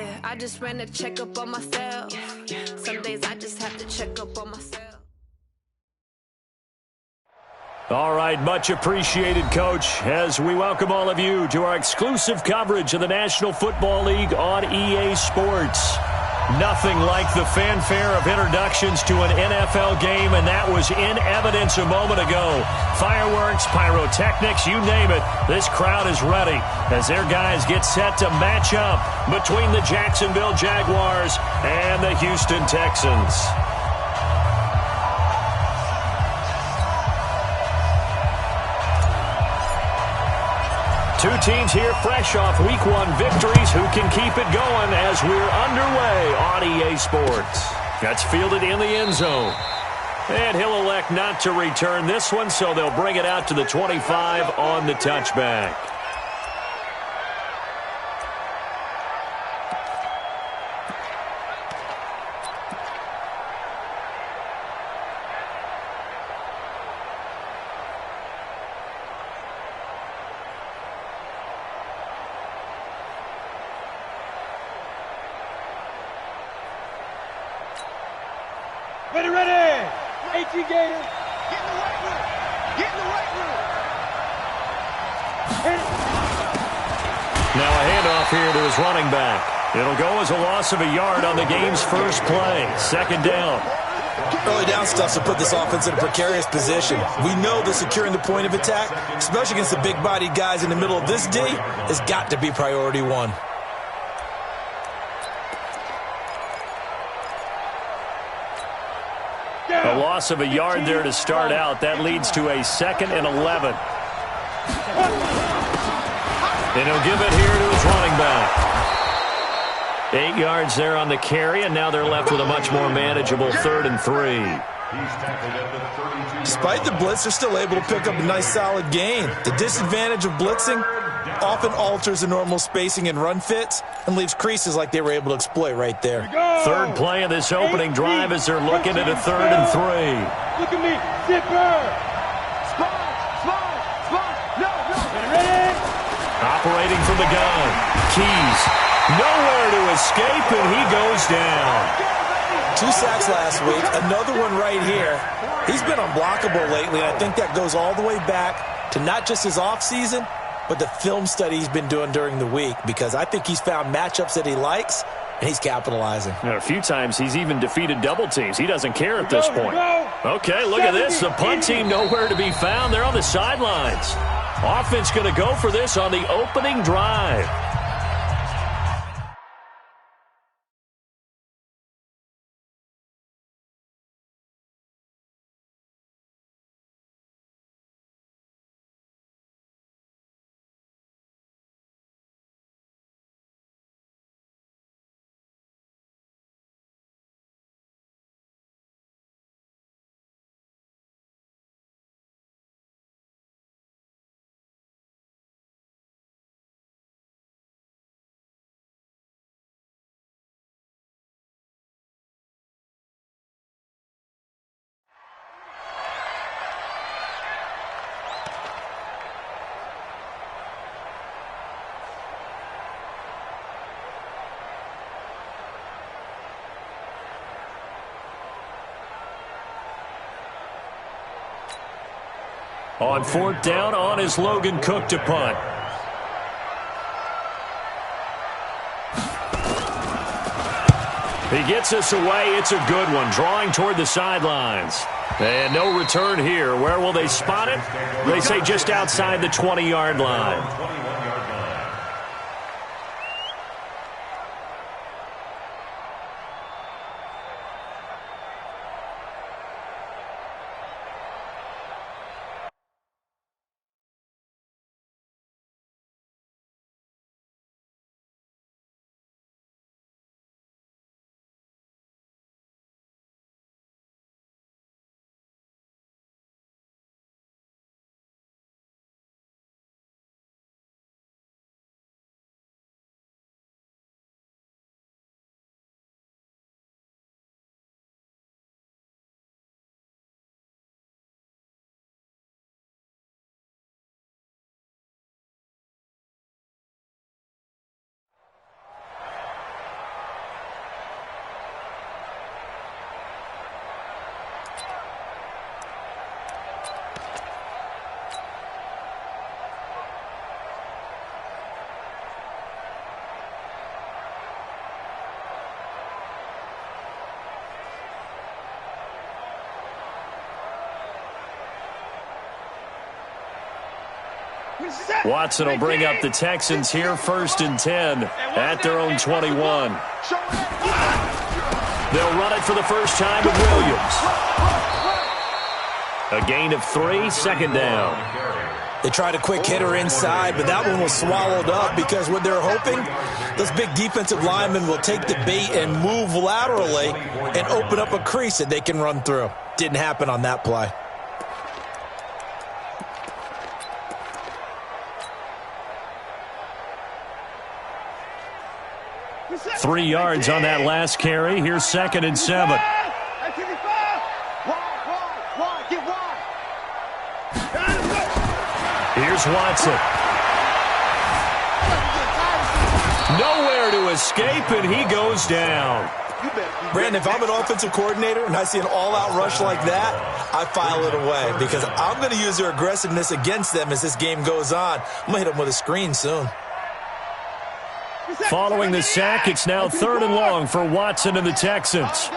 Yeah, I just ran to check up on myself. Some days I just have to check up on myself. All right, much appreciated, Coach, as we welcome all of you to our exclusive coverage of the National Football League on EA Sports. Nothing like the fanfare of introductions to an NFL game, and that was in evidence a moment ago. Fireworks, pyrotechnics, you name it, this crowd is ready as their guys get set to match up between the Jacksonville Jaguars and the Houston Texans. Two teams here fresh off Week 1 victories who can keep it going as we're underway on EA Sports. That's fielded in the end zone. And he'll elect not to return this one, so they'll bring it out to the 25 on the touchback. Ready, ready! AT Gators! Get in the right room! Get in the right room! Now a handoff here to his running back. It'll go as a loss of a yard on the game's first play. Second down. Early down stuff to put this offense in a precarious position. We know that securing the point of attack, especially against the big-bodied guys in the middle of this D, has got to be priority one. A loss of a yard there to start out. That leads to a 2nd and 11. And he'll give it here to his running back. 8 yards there on the carry, and now they're left with a much more manageable 3rd and 3. Despite the blitz, they're still able to pick up a nice solid gain. The disadvantage of blitzing often alters the normal spacing and run fits and leaves creases like they were able to exploit right there. Third play of this opening drive as they're looking at a 3rd and 3. Look at me, zipper! Spot! No! Ready? Operating from the gun. Keys. Nowhere to escape, and he goes down. 2 sacks last week, another one right here. He's been unblockable lately, and I think that goes all the way back to not just his offseason, but the film study he's been doing during the week, because I think he's found matchups that he likes, and he's capitalizing. A few times he's even defeated double teams. He doesn't care at this point. Okay, look at this. The punt team nowhere to be found. They're on the sidelines. Offense going to go for this on the opening drive. On 4th down, on is Logan Cook to punt. He gets us away. It's a good one, drawing toward the sidelines. And no return here. Where will they spot it? They say just outside the 20-yard line. Watson will bring up the Texans here, 1st and 10 at their own 21. They'll run it for the first time with Williams. A gain of 3, 2nd down. They tried a quick hitter inside, but that one was swallowed up because what they're hoping, those big defensive linemen will take the bait and move laterally and open up a crease that they can run through. Didn't happen on that play. Three yards on that last carry. Here's 2nd and 7. Here's Watson. Nowhere to escape, and he goes down. Brandon, if I'm an offensive coordinator and I see an all-out rush like that, I file it away because I'm going to use their aggressiveness against them as this game goes on. I'm going to hit them with a screen soon. Following the sack, it's now 3rd and long for Watson and the Texans.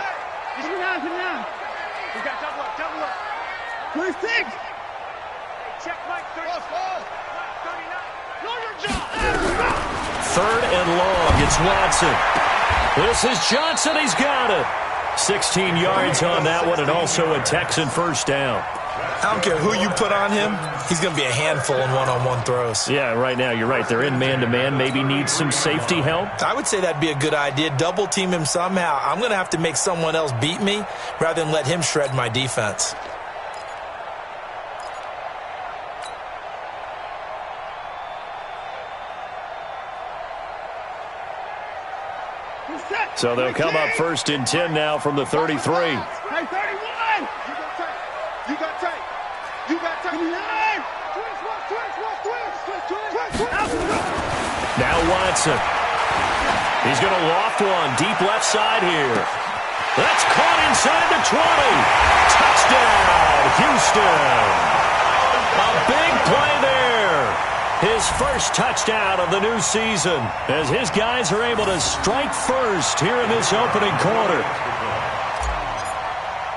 Third and long, it's Watson. This is Johnson, he's got it. 16 yards on that one, and also a Texan first down. I don't care who you put on him, he's going to be a handful in one-on-one throws. Yeah, right now, you're right. They're in man-to-man, maybe need some safety help. I would say that'd be a good idea. Double team him somehow. I'm going to have to make someone else beat me rather than let him shred my defense. So they'll come up 1st and 10 now from the 33. Hey, 31! You got tape. You got tape. Now Watson. He's going to loft one deep left side here. That's caught inside the 20. Touchdown, Houston. A big play there. His first touchdown of the new season as his guys are able to strike first here in this opening quarter.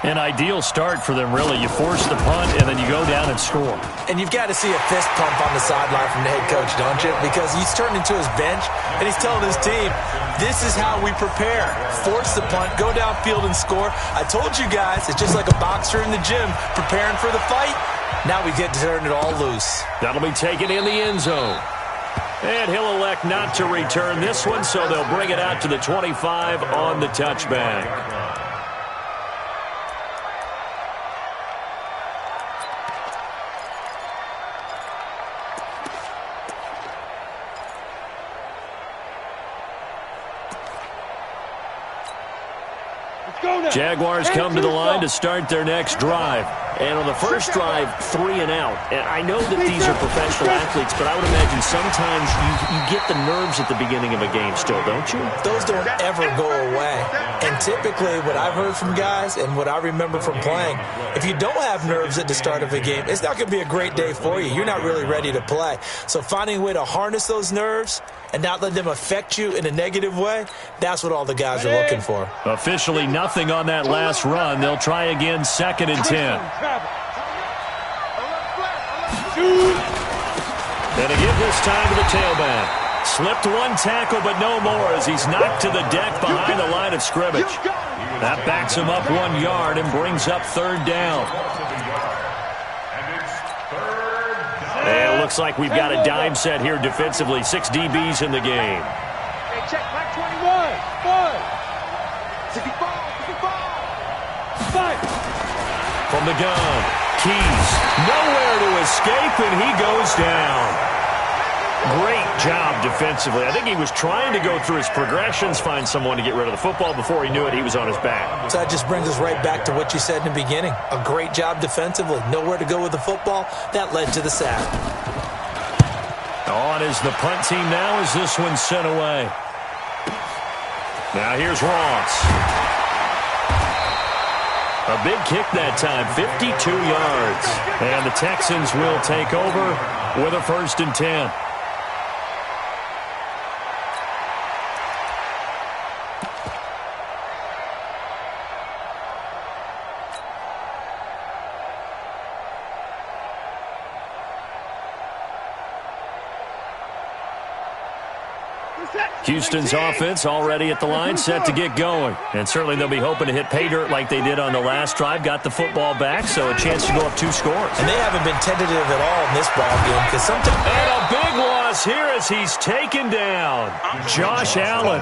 An ideal start for them, really. You force the punt, and then you go down and score. And you've got to see a fist pump on the sideline from the head coach, don't you? Because he's turned into his bench, and he's telling his team, this is how we prepare. Force the punt, go downfield and score. I told you guys, it's just like a boxer in the gym preparing for the fight. Now we get to turn it all loose. That'll be taken in the end zone. And he'll elect not to return this one, so they'll bring it out to the 25 on the touchback. Jaguars come to the line to start their next drive. And on the first drive, 3 and out. And I know that these are professional athletes, but I would imagine sometimes you get the nerves at the beginning of a game still, don't you? Those don't ever go away. And typically what I've heard from guys and what I remember from playing, if you don't have nerves at the start of a game, it's not going to be a great day for you. You're not really ready to play. So finding a way to harness those nerves and not let them affect you in a negative way, that's what all the guys are looking for. Officially nothing on that last run. They'll try again, 2nd and 10. And a give this time to the tailback. Slipped one tackle, but no more as he's knocked to the deck behind the line of scrimmage. That backs him up 1 yard and brings up 3rd down. And it looks like we've got a dime set here defensively. 6 DBs in the game. Hey, check back 21. 5. From the gun, Keys. Nowhere to escape, and he goes down. Great job defensively. I think he was trying to go through his progressions, find someone to get rid of the football. Before he knew it, he was on his back. So that just brings us right back to what you said in the beginning. A great job defensively. Nowhere to go with the football. That led to the sack. On is the punt team now as this one's sent away. Now here's Ross. A big kick that time, 52 yards. And the Texans will take over with a 1st and 10. Houston's offense already at the line, set to get going. And certainly they'll be hoping to hit pay dirt like they did on the last drive. Got the football back, so a chance to go up 2 scores. And they haven't been tentative at all in this ball game because sometimes... And a big loss here as he's taken down. Josh Allen.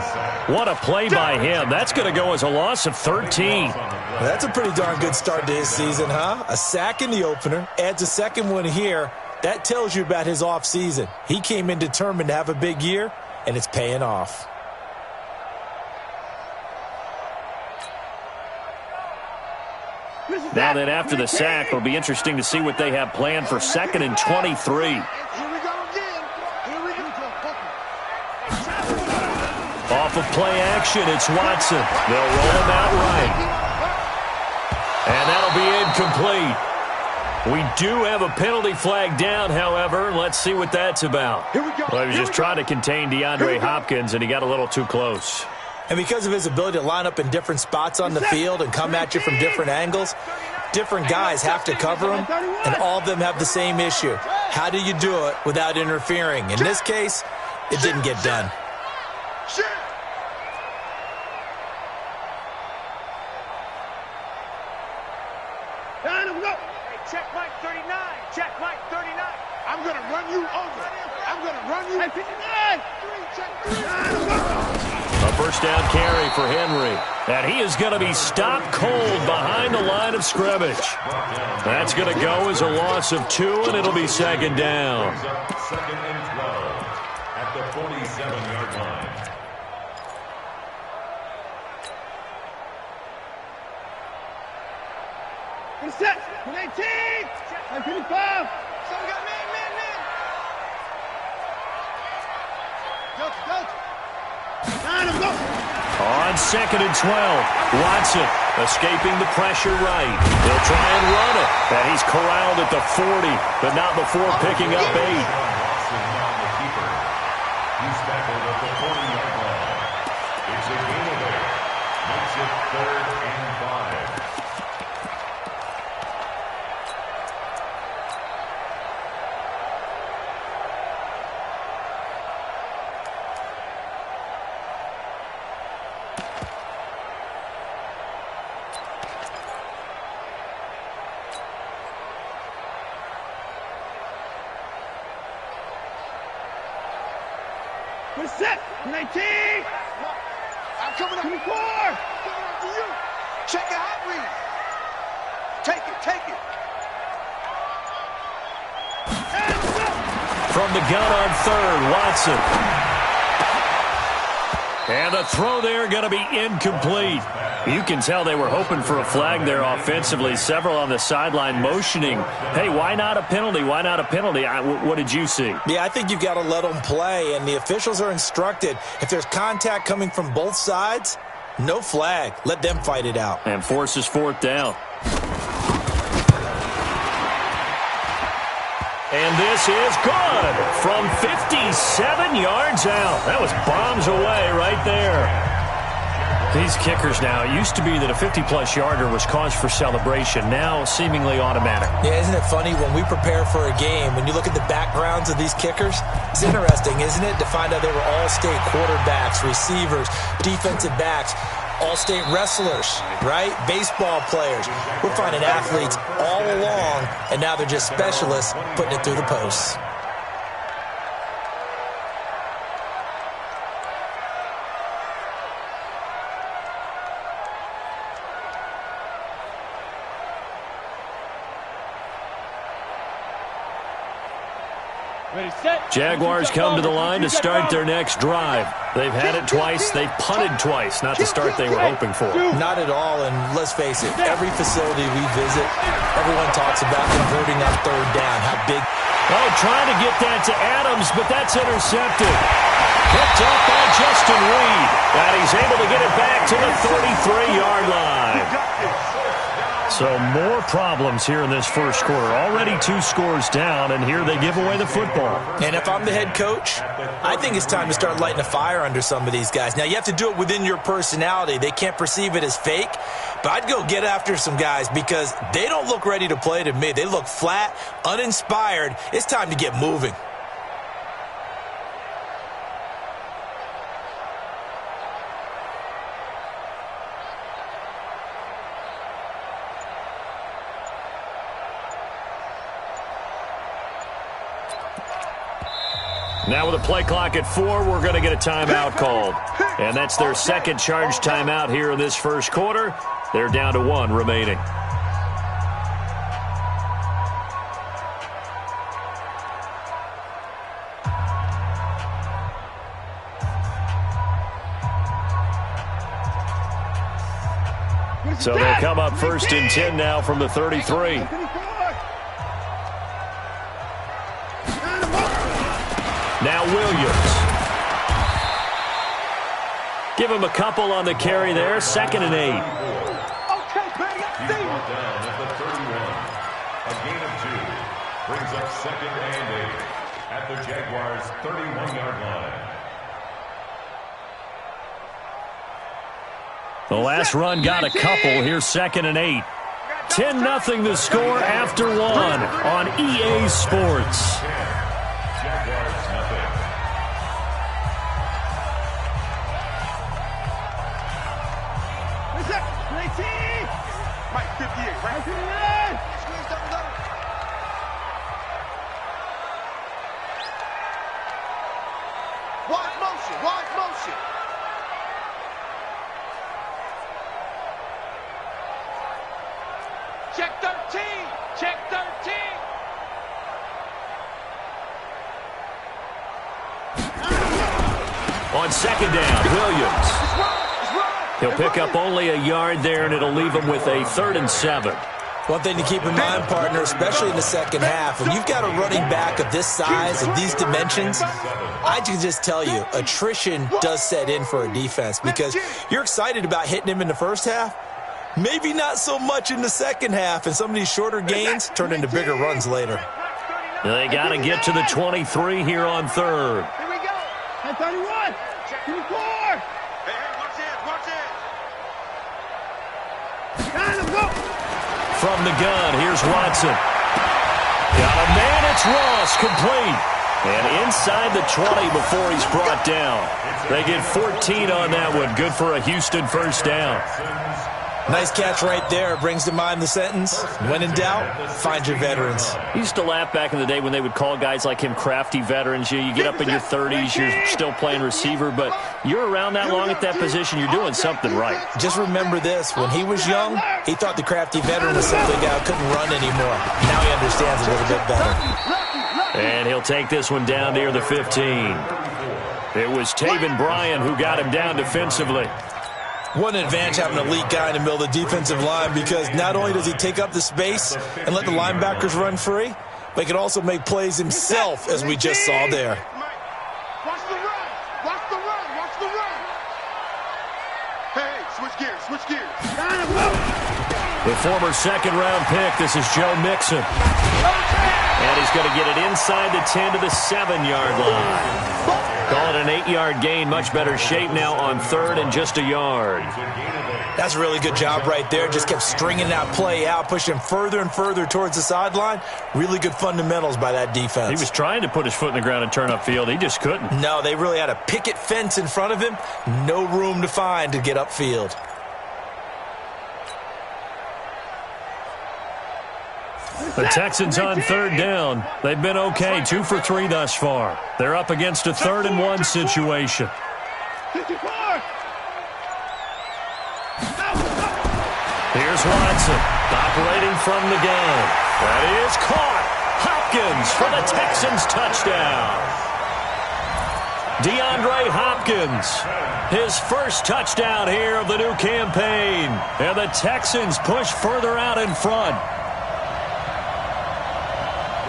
What a play by him. That's going to go as a loss of 13. Well, that's a pretty darn good start to his season, huh? A sack in the opener, adds a second one here. That tells you about his offseason. He came in determined to have a big year, and it's paying off. Now then, after the sack, it'll be interesting to see what they have planned for 2nd and 23. Off of play action, it's Watson. They'll roll him out right. And that'll be incomplete. We do have a penalty flag down, however. Let's see what that's about. Well, he was just trying to contain DeAndre Hopkins, and he got a little too close. And because of his ability to line up in different spots on the field and come at you from different angles, different guys have to cover him, and all of them have the same issue. How do you do it without interfering? In this case, it didn't get done. Check Mike 39. Check Mike 39. I'm going to run you over. I'm going to run you. Hey, 59. A first down carry for Henry. And he is going to be stopped cold behind the line of scrimmage. That's going to go as a loss of 2, and it'll be 2nd down. 2nd and 12 at the 47-yard line. Set. 19. 55. So we got man. Go. On 2nd and 12, Watson escaping the pressure right. He'll try and run it. And he's corralled at the 40, but not before picking up 8. He's tackled at the 40-yard line. It's a gain of 8. Makes it 3rd and 5. We're set. 19. I'm coming up. 24. Coming up to you. Check the hot read. Take it. From the gun on 3rd, Watson. And the throw there going to be incomplete. You can tell they were hoping for a flag there offensively. Several on the sideline motioning, hey, why not a penalty? Why not a penalty? What did you see? Yeah, I think you've got to let them play, and the officials are instructed. If there's contact coming from both sides, no flag. Let them fight it out. And forces 4th down. And this is good from 57 yards out. That was bombs away right there. These kickers now, it used to be that a 50-plus yarder was cause for celebration, now seemingly automatic. Yeah, isn't it funny when we prepare for a game, when you look at the backgrounds of these kickers, it's interesting, isn't it, to find out they were all-state quarterbacks, receivers, defensive backs, all-state wrestlers, right? Baseball players. We're finding athletes all along, and now they're just specialists putting it through the posts. Jaguars come to the line to start their next drive. They've had it twice. They've punted twice. Not the start they were hoping for. Not at all, and let's face it, every facility we visit, everyone talks about converting on 3rd down. How big... Oh, trying to get that to Adams, but that's intercepted. Picked up by Justin Reed. And he's able to get it back to the 33-yard line. So more problems here in this first quarter. Already 2 scores down, and here they give away the football. And if I'm the head coach, I think it's time to start lighting a fire under some of these guys. Now, you have to do it within your personality. They can't perceive it as fake. But I'd go get after some guys because they don't look ready to play to me. They look flat, uninspired. It's time to get moving. Now with a play clock at 4, we're going to get a timeout called. And that's their second charge timeout here in this first quarter. They're down to 1 remaining. So they'll come up 1st and 10 now from the 33. Now Williams. Give him a couple on the carry there. 2nd and 8. He's brought down at the 31. A gain of 2. Brings up 2nd and 8 at the Jaguars' 31-yard line. The last run got a couple. Here's 2nd and 8. 10-0 the score after 1 on EA Sports. Jaguars nothing. Mike 58, right? Squeeze up low. Wide motion, wide motion. Check 13, check 13. On 2nd down, Williams. He'll pick up only a yard there, and it'll leave him with a 3rd and 7. One thing to keep in mind, partner, especially in the second half, when you've got a running back of this size and these dimensions, I can just tell you, attrition does set in for a defense because you're excited about hitting him in the first half. Maybe not so much in the second half, and some of these shorter gains turn into bigger runs later. They got to get to the 23 here on 3rd. Here we go. 31, 24. Hey, watch it, watch it. Time to go. From the gun, here's Watson. Got a man, it's Ross, complete. And inside the 20 before he's brought down. They get 14 on that one. Good for a Houston first down. Nice catch right there. Brings to mind the sentence, when in doubt, find your veterans. I used to laugh back in the day when they would call guys like him crafty veterans. You get up in your 30s, you're still playing receiver, but you're around that long at that position, you're doing something right. Just remember this. When he was young, he thought the crafty veteran was simply a guy who couldn't run anymore. Now he understands a little bit better. And he'll take this one down near the 15. It was Taven Bryan who got him down defensively. What an advantage having an elite guy in the middle of the defensive line, because not only does he take up the space and let the linebackers run free, but he can also make plays himself, as we just saw there. Watch the run. Watch the run. Watch the run. Hey, switch gears. Switch gears. The former second-round pick, this is Joe Mixon. And he's going to get it inside the 10 to the 7-yard line. Call it an 8-yard gain. Much better shape now on 3rd and just a yard. That's a really good job right there. Just kept stringing that play out, pushing further and further towards the sideline. Really good fundamentals by that defense. He was trying to put his foot in the ground and turn upfield. He just couldn't. No, they really had a picket fence in front of him. No room to find to get upfield. The Texans on 3rd down. They've been okay, 2 for 3 thus far. They're up against a 3rd and 1 situation. Here's Watson, operating from the gun. That is caught. Hopkins for the Texans touchdown. DeAndre Hopkins, his first touchdown here of the new campaign. And the Texans push further out in front.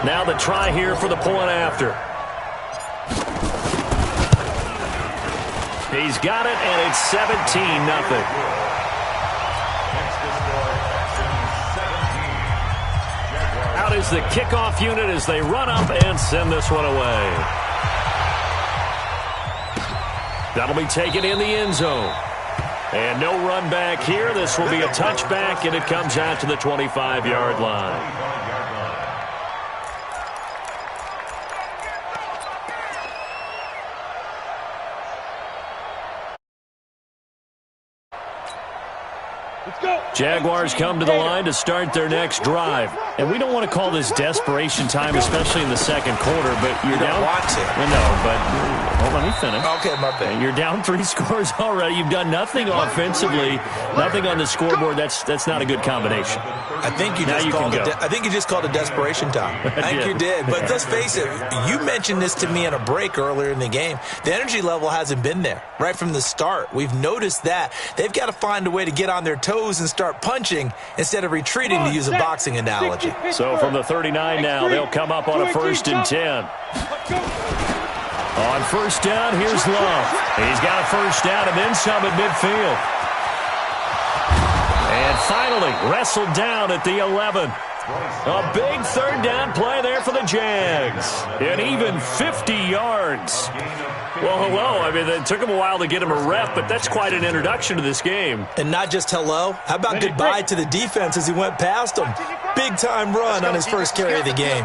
Now the try here for the point after. He's got it, and it's 17-0. Out is the kickoff unit as they run up and send this one away. That'll be taken in the end zone. And no run back here. This will be a touchback, and it comes out to the 25-yard line. Jaguars come to the line to start their next drive. And we don't want to call this desperation time, especially in the second quarter, but you're down. You don't want to. Well, no, but well, let me finish. Okay, my bad. You're down 3 scores already. You've done nothing offensively, nothing on the scoreboard. That's not a good combination. I think you just called it desperation time. I think you did. But let's face it, you mentioned this to me in a break earlier in the game. The energy level hasn't been there right from the start. We've noticed that. They've got to find a way to get on their toes and start punching instead of retreating, to use a boxing analogy. So from the 39 now, they'll come up on a 1st and 10. On 1st down, here's Love. He's got a 1st down and then some at midfield. And finally, wrestled down at the 11. A big 3rd down play there for the Jags. And even 50 yards. Well, hello. I mean, it took him a while to get him a rep, but that's quite an introduction to this game. And not just hello. How about goodbye to the defense as he went past him? Big-time run on his first carry of the game.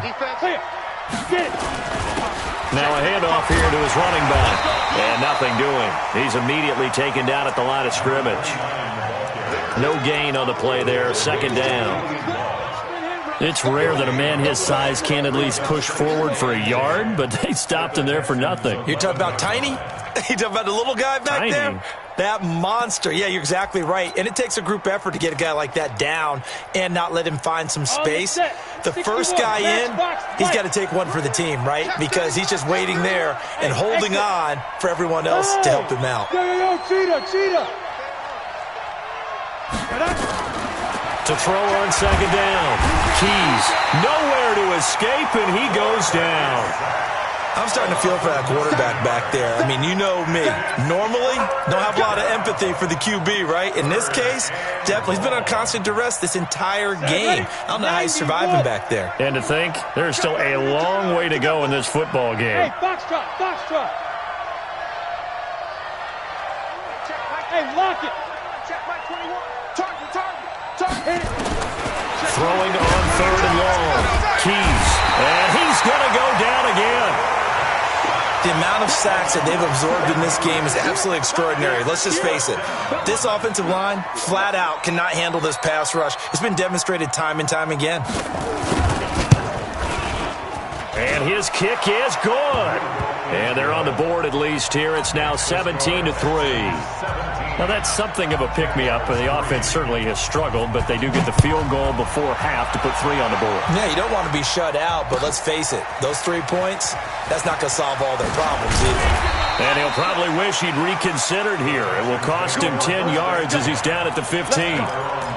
Now a handoff here to his running back. And nothing doing. He's immediately taken down at the line of scrimmage. No gain on the play there. 2nd down. It's rare that a man his size can't at least push forward for a yard, but they stopped him there for nothing. You're talking about Tiny? You talking about the little guy back there? That monster. Yeah, you're exactly right. And it takes a group effort to get a guy like that down and not let him find some space. The first guy in, he's got to take one for the team, right? Because he's just waiting there and holding on for everyone else to help him out. Cheetah. To throw on 2nd down. Keys nowhere to escape, and he goes down. I'm starting to feel for that quarterback back there. I mean, you know me. Normally, don't have a lot of empathy for the QB, right? In this case, definitely. He's been on constant duress this entire game. I don't know how he's surviving back there. And to think, there's still a long way to go in this football game. Hey, box drop. Hey, lock it. Check by 21. Target. Throwing on 3rd and long. Keys. And he's going to go down again. The amount of sacks that they've absorbed in this game is absolutely extraordinary. Let's just face it. This offensive line, flat out, cannot handle this pass rush. It's been demonstrated time and time again. And his kick is good. And they're on the board at least here. It's now 17-3. Now, that's something of a pick-me-up. The offense certainly has struggled, but they do get the field goal before half to put 3 on the board. Yeah, you don't want to be shut out, but let's face it. Those 3 points, that's not going to solve all their problems either. And he'll probably wish he'd reconsidered here. It will cost him 10 yards as he's down at the 15.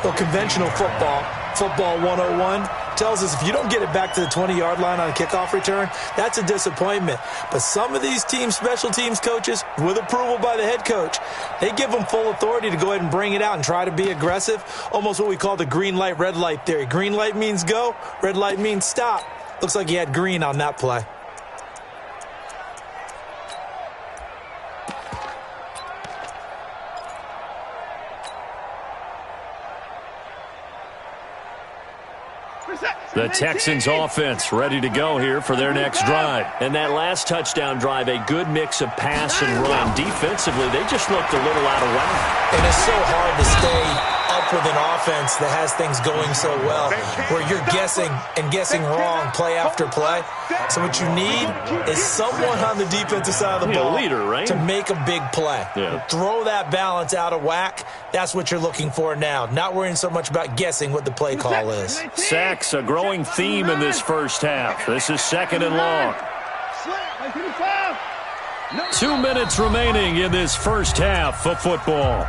Well, conventional football 101, tells us if you don't get it back to the 20-yard line on a kickoff return, that's a disappointment. But some of these team special teams coaches, with approval by the head coach, they give them full authority to go ahead and bring it out and try to be aggressive, almost what we call the green light, red light theory. Green light means go, red light means stop. Looks like he had green on that play. The Texans offense ready to go here for their next drive. And that last touchdown drive, a good mix of pass and run. Defensively, they just looked a little out of whack. And it's so hard to stay up with an offense that has things going so well, where you're guessing and guessing wrong play after play. So what you need is someone on the defensive side of the ball leader, right? to make a big play. Yeah. Throw that balance out of whack. That's what you're looking for now. Not worrying so much about guessing what the play call is. Sacks, a growing theme in this first half. This is 2nd and long. 2 minutes remaining in this first half of football.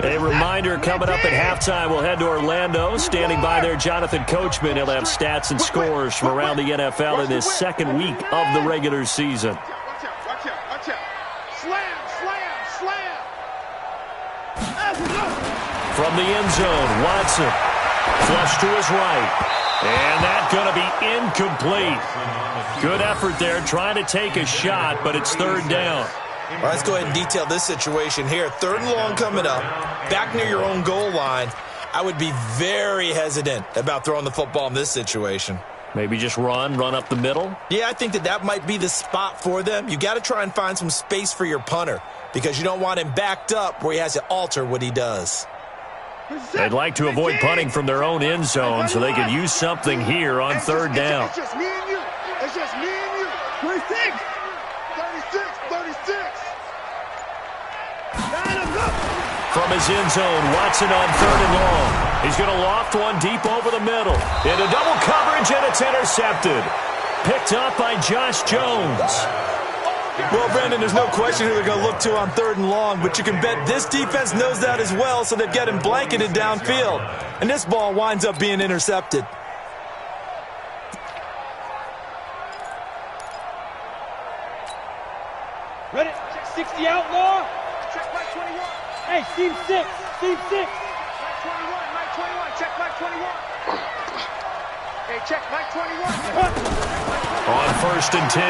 A reminder, coming up at halftime, we'll head to Orlando. Standing by there, Jonathan Coachman. He'll have stats and scores from around the NFL in this second week of the regular season. Watch out. Slam. From the end zone, Watson. Flush to his right. And that's going to be incomplete. Good effort there, trying to take a shot, but it's 3rd down. All right, let's go ahead and detail this situation here. 3rd and long coming up, back near your own goal line. I would be very hesitant about throwing the football in this situation. Maybe just run up the middle. Yeah, I think that might be the spot for them. You got to try and find some space for your punter because you don't want him backed up where he has to alter what he does. They'd like to avoid punting from their own end zone so they could use something here on third down. It's just me and you. It's just me and you. 36. 36. From his end zone, Watson on third and long. He's going to loft one deep over the middle. Into double coverage, and it's intercepted. Picked up by Josh Jones. Well, Brandon, there's no question who they're going to look to on third and long, but you can bet this defense knows that as well, so they've got him blanketed downfield. And this ball winds up being intercepted. Ready? Check 60 outlaw. Check Mike 21. Hey, Steve 6. Steve 6. Mike 21. Check Mike 21. Hey, check Mike 21. On first and 10,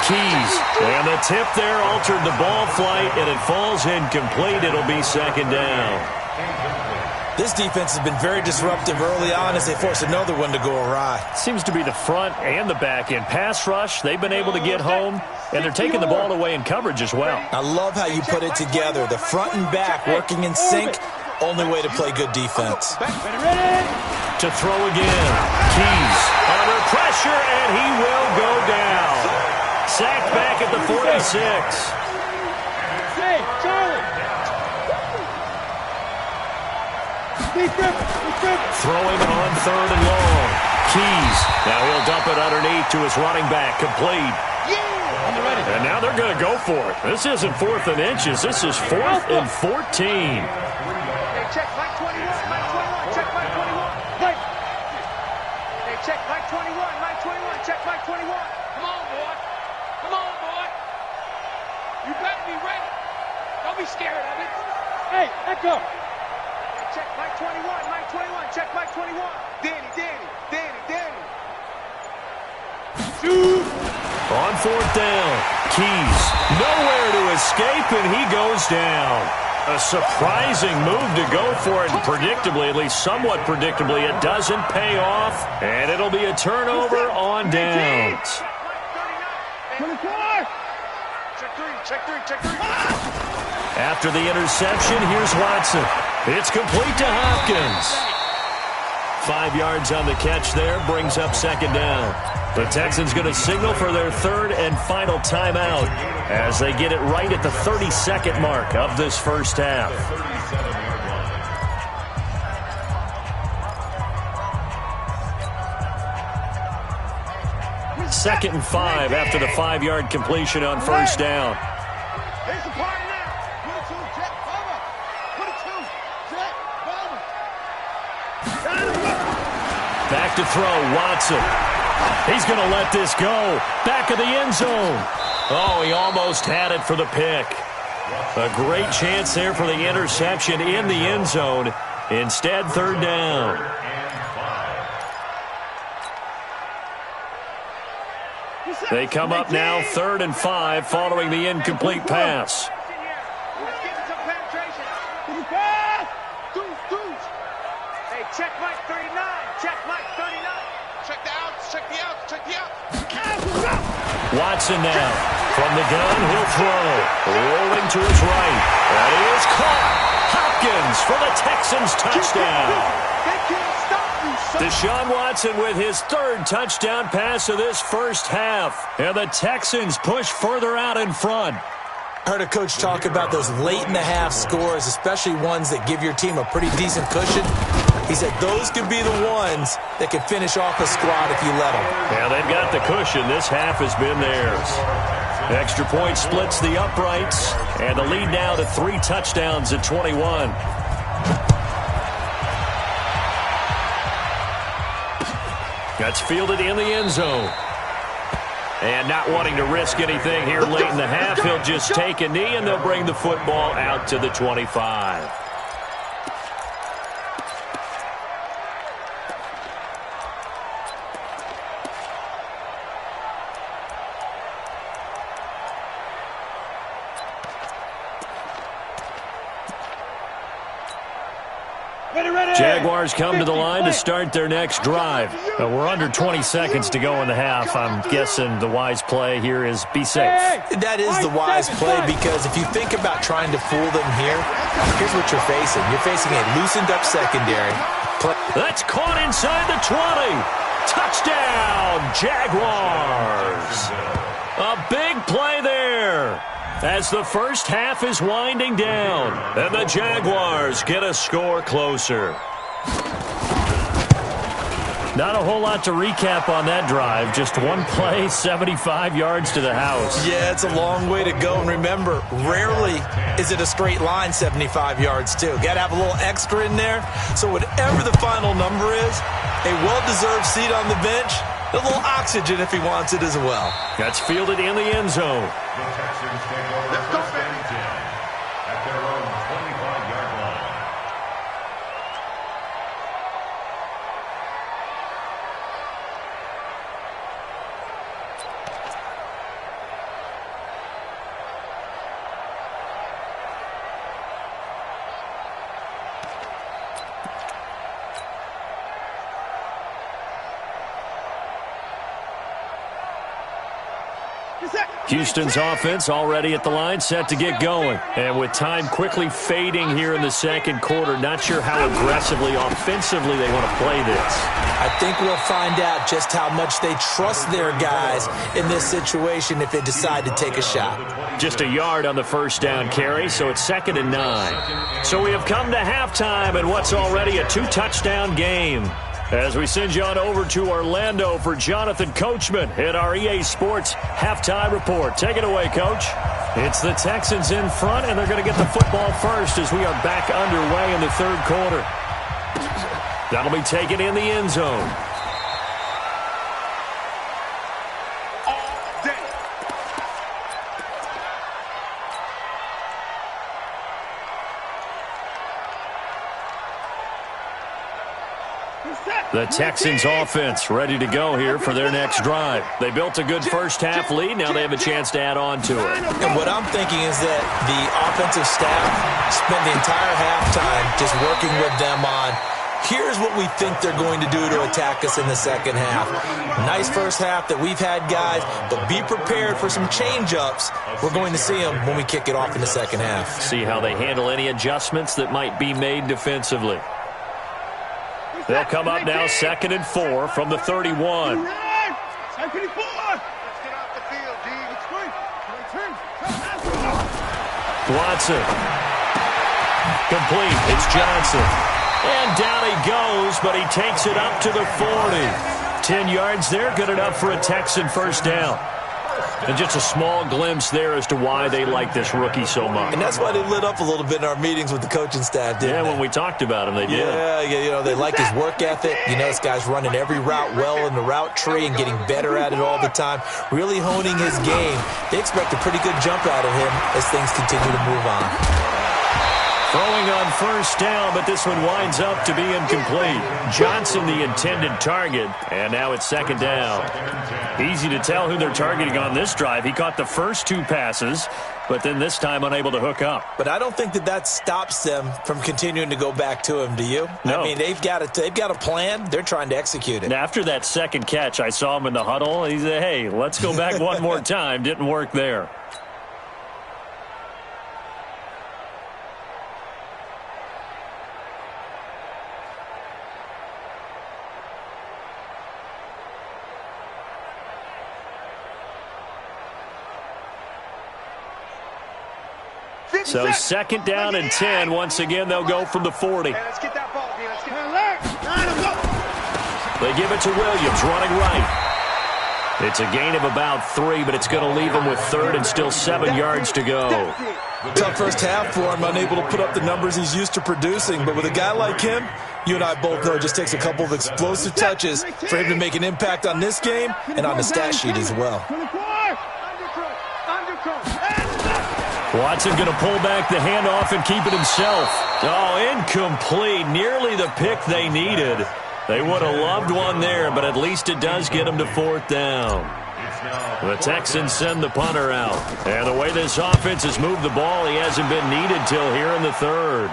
Keys. And the tip there altered the ball flight, and it falls incomplete. It'll be second down. This defense has been very disruptive early on as they force another one to go awry. Seems to be the front and the back end. Pass rush, they've been able to get home, and they're taking the ball away in coverage as well. I love how you put it together. The front and back working in sync. Only way to play good defense. To throw again. Keys under pressure, and he will go down. Sacked back at the 46. Hey, Charlie. Throwing on third and long. Keys. Now he'll dump it underneath to his running back. Complete. And now they're going to go for it. This isn't 4th and inches. This is 4th and 14. Hey, check Mike 21. Mike 21. Check Mike 21. Mike. Hey, check Mike 21. Mike 21. Check Mike 21. Come on, boy. Come on, boy. You better be ready. Don't be scared of it. Hey, echo. Hey, check Mike 21. Mike 21. Check Mike 21. Danny. Shoot. On fourth down, Keys nowhere to escape, and he goes down. A surprising move to go for it, and predictably, at least somewhat predictably, it doesn't pay off, and it'll be a turnover on downs. 24. Check three. After the interception, here's Watson. It's complete to Hopkins. 5 yards on the catch there, brings up second down. The Texans going to signal for their third and final timeout as they get it right at the 30-second mark of this first half. Second and 5 after the 5-yard completion on first down. Here's the party now. 22, check, over. 22, check, over. Back to throw, Watson. He's going to let this go. Back of the end zone. Oh, he almost had it for the pick. A great chance there for the interception in the end zone. Instead, third down. They come up now, 3rd and 5, following the incomplete pass. Hey, check Mike 39. Check Mike 39. Check the outs. Check the outs. Check the outs. Watson now. From the gun, he'll throw. Rolling to his right. And he is caught. Hopkins for the Texans touchdown. They can't stop you, son. Deshaun Watson with his 3rd touchdown pass of this first half. And the Texans push further out in front. I heard a coach talk about those late-in-the-half scores, especially ones that give your team a pretty decent cushion. He said those could be the ones that can finish off a squad if you let them. Yeah, they've got the cushion. This half has been theirs. Extra point splits the uprights, and the lead now to 3 touchdowns at 21. That's fielded in the end zone. And not wanting to risk anything here late in the half, he'll just take a knee, and they'll bring the football out to the 25. Jaguars come to the line to start their next drive. We're under 20 seconds to go in the half. I'm guessing the wise play here is be safe. That is the wise play, because if you think about trying to fool them here, here's what you're facing. You're facing a loosened-up secondary. That's caught inside the 20. Touchdown, Jaguars. A big play there as the first half is winding down, and the Jaguars get a score closer. Not a whole lot to recap on that drive. Just one play, 75 yards to the house. Yeah, it's a long way to go. And remember, rarely is it a straight line 75 yards, too. Got to have a little extra in there. So whatever the final number is, a well-deserved seat on the bench, a little oxygen if he wants it as well. That's fielded in the end zone. The Texans take over first and 10 at their own 25-yard line. Houston's offense already at the line, set to get going. And with time quickly fading here in the second quarter, not sure how aggressively, offensively they want to play this. I think we'll find out just how much they trust their guys in this situation if they decide to take a shot. Just a yard on the first down carry, so it's 2nd and 9. So we have come to halftime in what's already a two-touchdown game. As we send you on over to Orlando for Jonathan Coachman at our EA Sports Halftime Report. Take it away, Coach. It's the Texans in front, and they're going to get the football first as we are back underway in the third quarter. That'll be taken in the end zone. The Texans offense ready to go here for their next drive. They built a good first half lead. Now they have a chance to add on to it. And what I'm thinking is that the offensive staff spent the entire halftime just working with them on, here's what we think they're going to do to attack us in the second half. Nice first half that we've had, guys, but be prepared for some change-ups. We're going to see them when we kick it off in the second half. See how they handle any adjustments that might be made defensively. They'll come up now 2nd and 4 from the 31. Watson. Complete. It's Johnson. And down he goes, but he takes it up to the 40. 10 yards there, good enough for a Texan first down. And just a small glimpse there as to why they like this rookie so much. And that's why they lit up a little bit in our meetings with the coaching staff, didn't they? When we talked about him, they did. Yeah, you know, they like his work ethic. You know, this guy's running every route well in the route tree and getting better at it all the time, really honing his game. They expect a pretty good jump out of him as things continue to move on. Throwing on first down, but this one winds up to be incomplete. Johnson, the intended target, and now it's 2nd down. Easy to tell who they're targeting on this drive. He caught the first 2 passes, but then this time unable to hook up. But I don't think that stops them from continuing to go back to him, do you? No. I mean, they've got a plan. They're trying to execute it. And after that second catch, I saw him in the huddle. He said, hey, let's go back one more time. Didn't work there. So 2nd down and 10. Once again, they'll go from the 40. They give it to Williams, running right. It's a gain of about 3, but it's going to leave him with 3rd and still 7 yards to go. Tough first half for him, unable to put up the numbers he's used to producing. But with a guy like him, you and I both know it just takes a couple of explosive touches for him to make an impact on this game and on the stat sheet as well. Watson going to pull back the handoff and keep it himself. Oh, incomplete. Nearly the pick they needed. They would have loved one there, but at least it does get them to 4th down. The Texans send the punter out. And the way this offense has moved the ball, he hasn't been needed till here in the 3rd.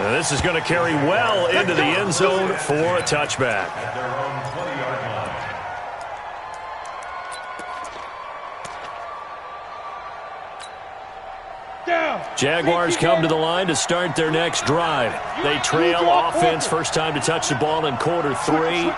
This is going to carry well into the end zone for a touchback. At their own 20-yard line. Jaguars come to the line to start their next drive. They trail offense first time to touch the ball in quarter 3,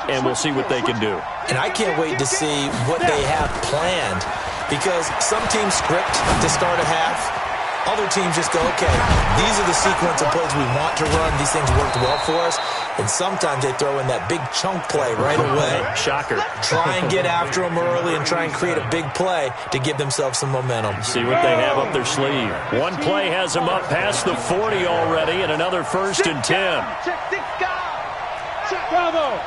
and we'll see what they can do. And I can't wait to see what they have planned, because some teams script to start a half. Other teams just go, okay, these are the sequence of plays we want to run. These things worked well for us. And sometimes they throw in that big chunk play right away. Shocker. Try and get after them early and try and create a big play to give themselves some momentum. See what they have up their sleeve. One play has them up past the 40 already, and another 1st and 10. Bravo.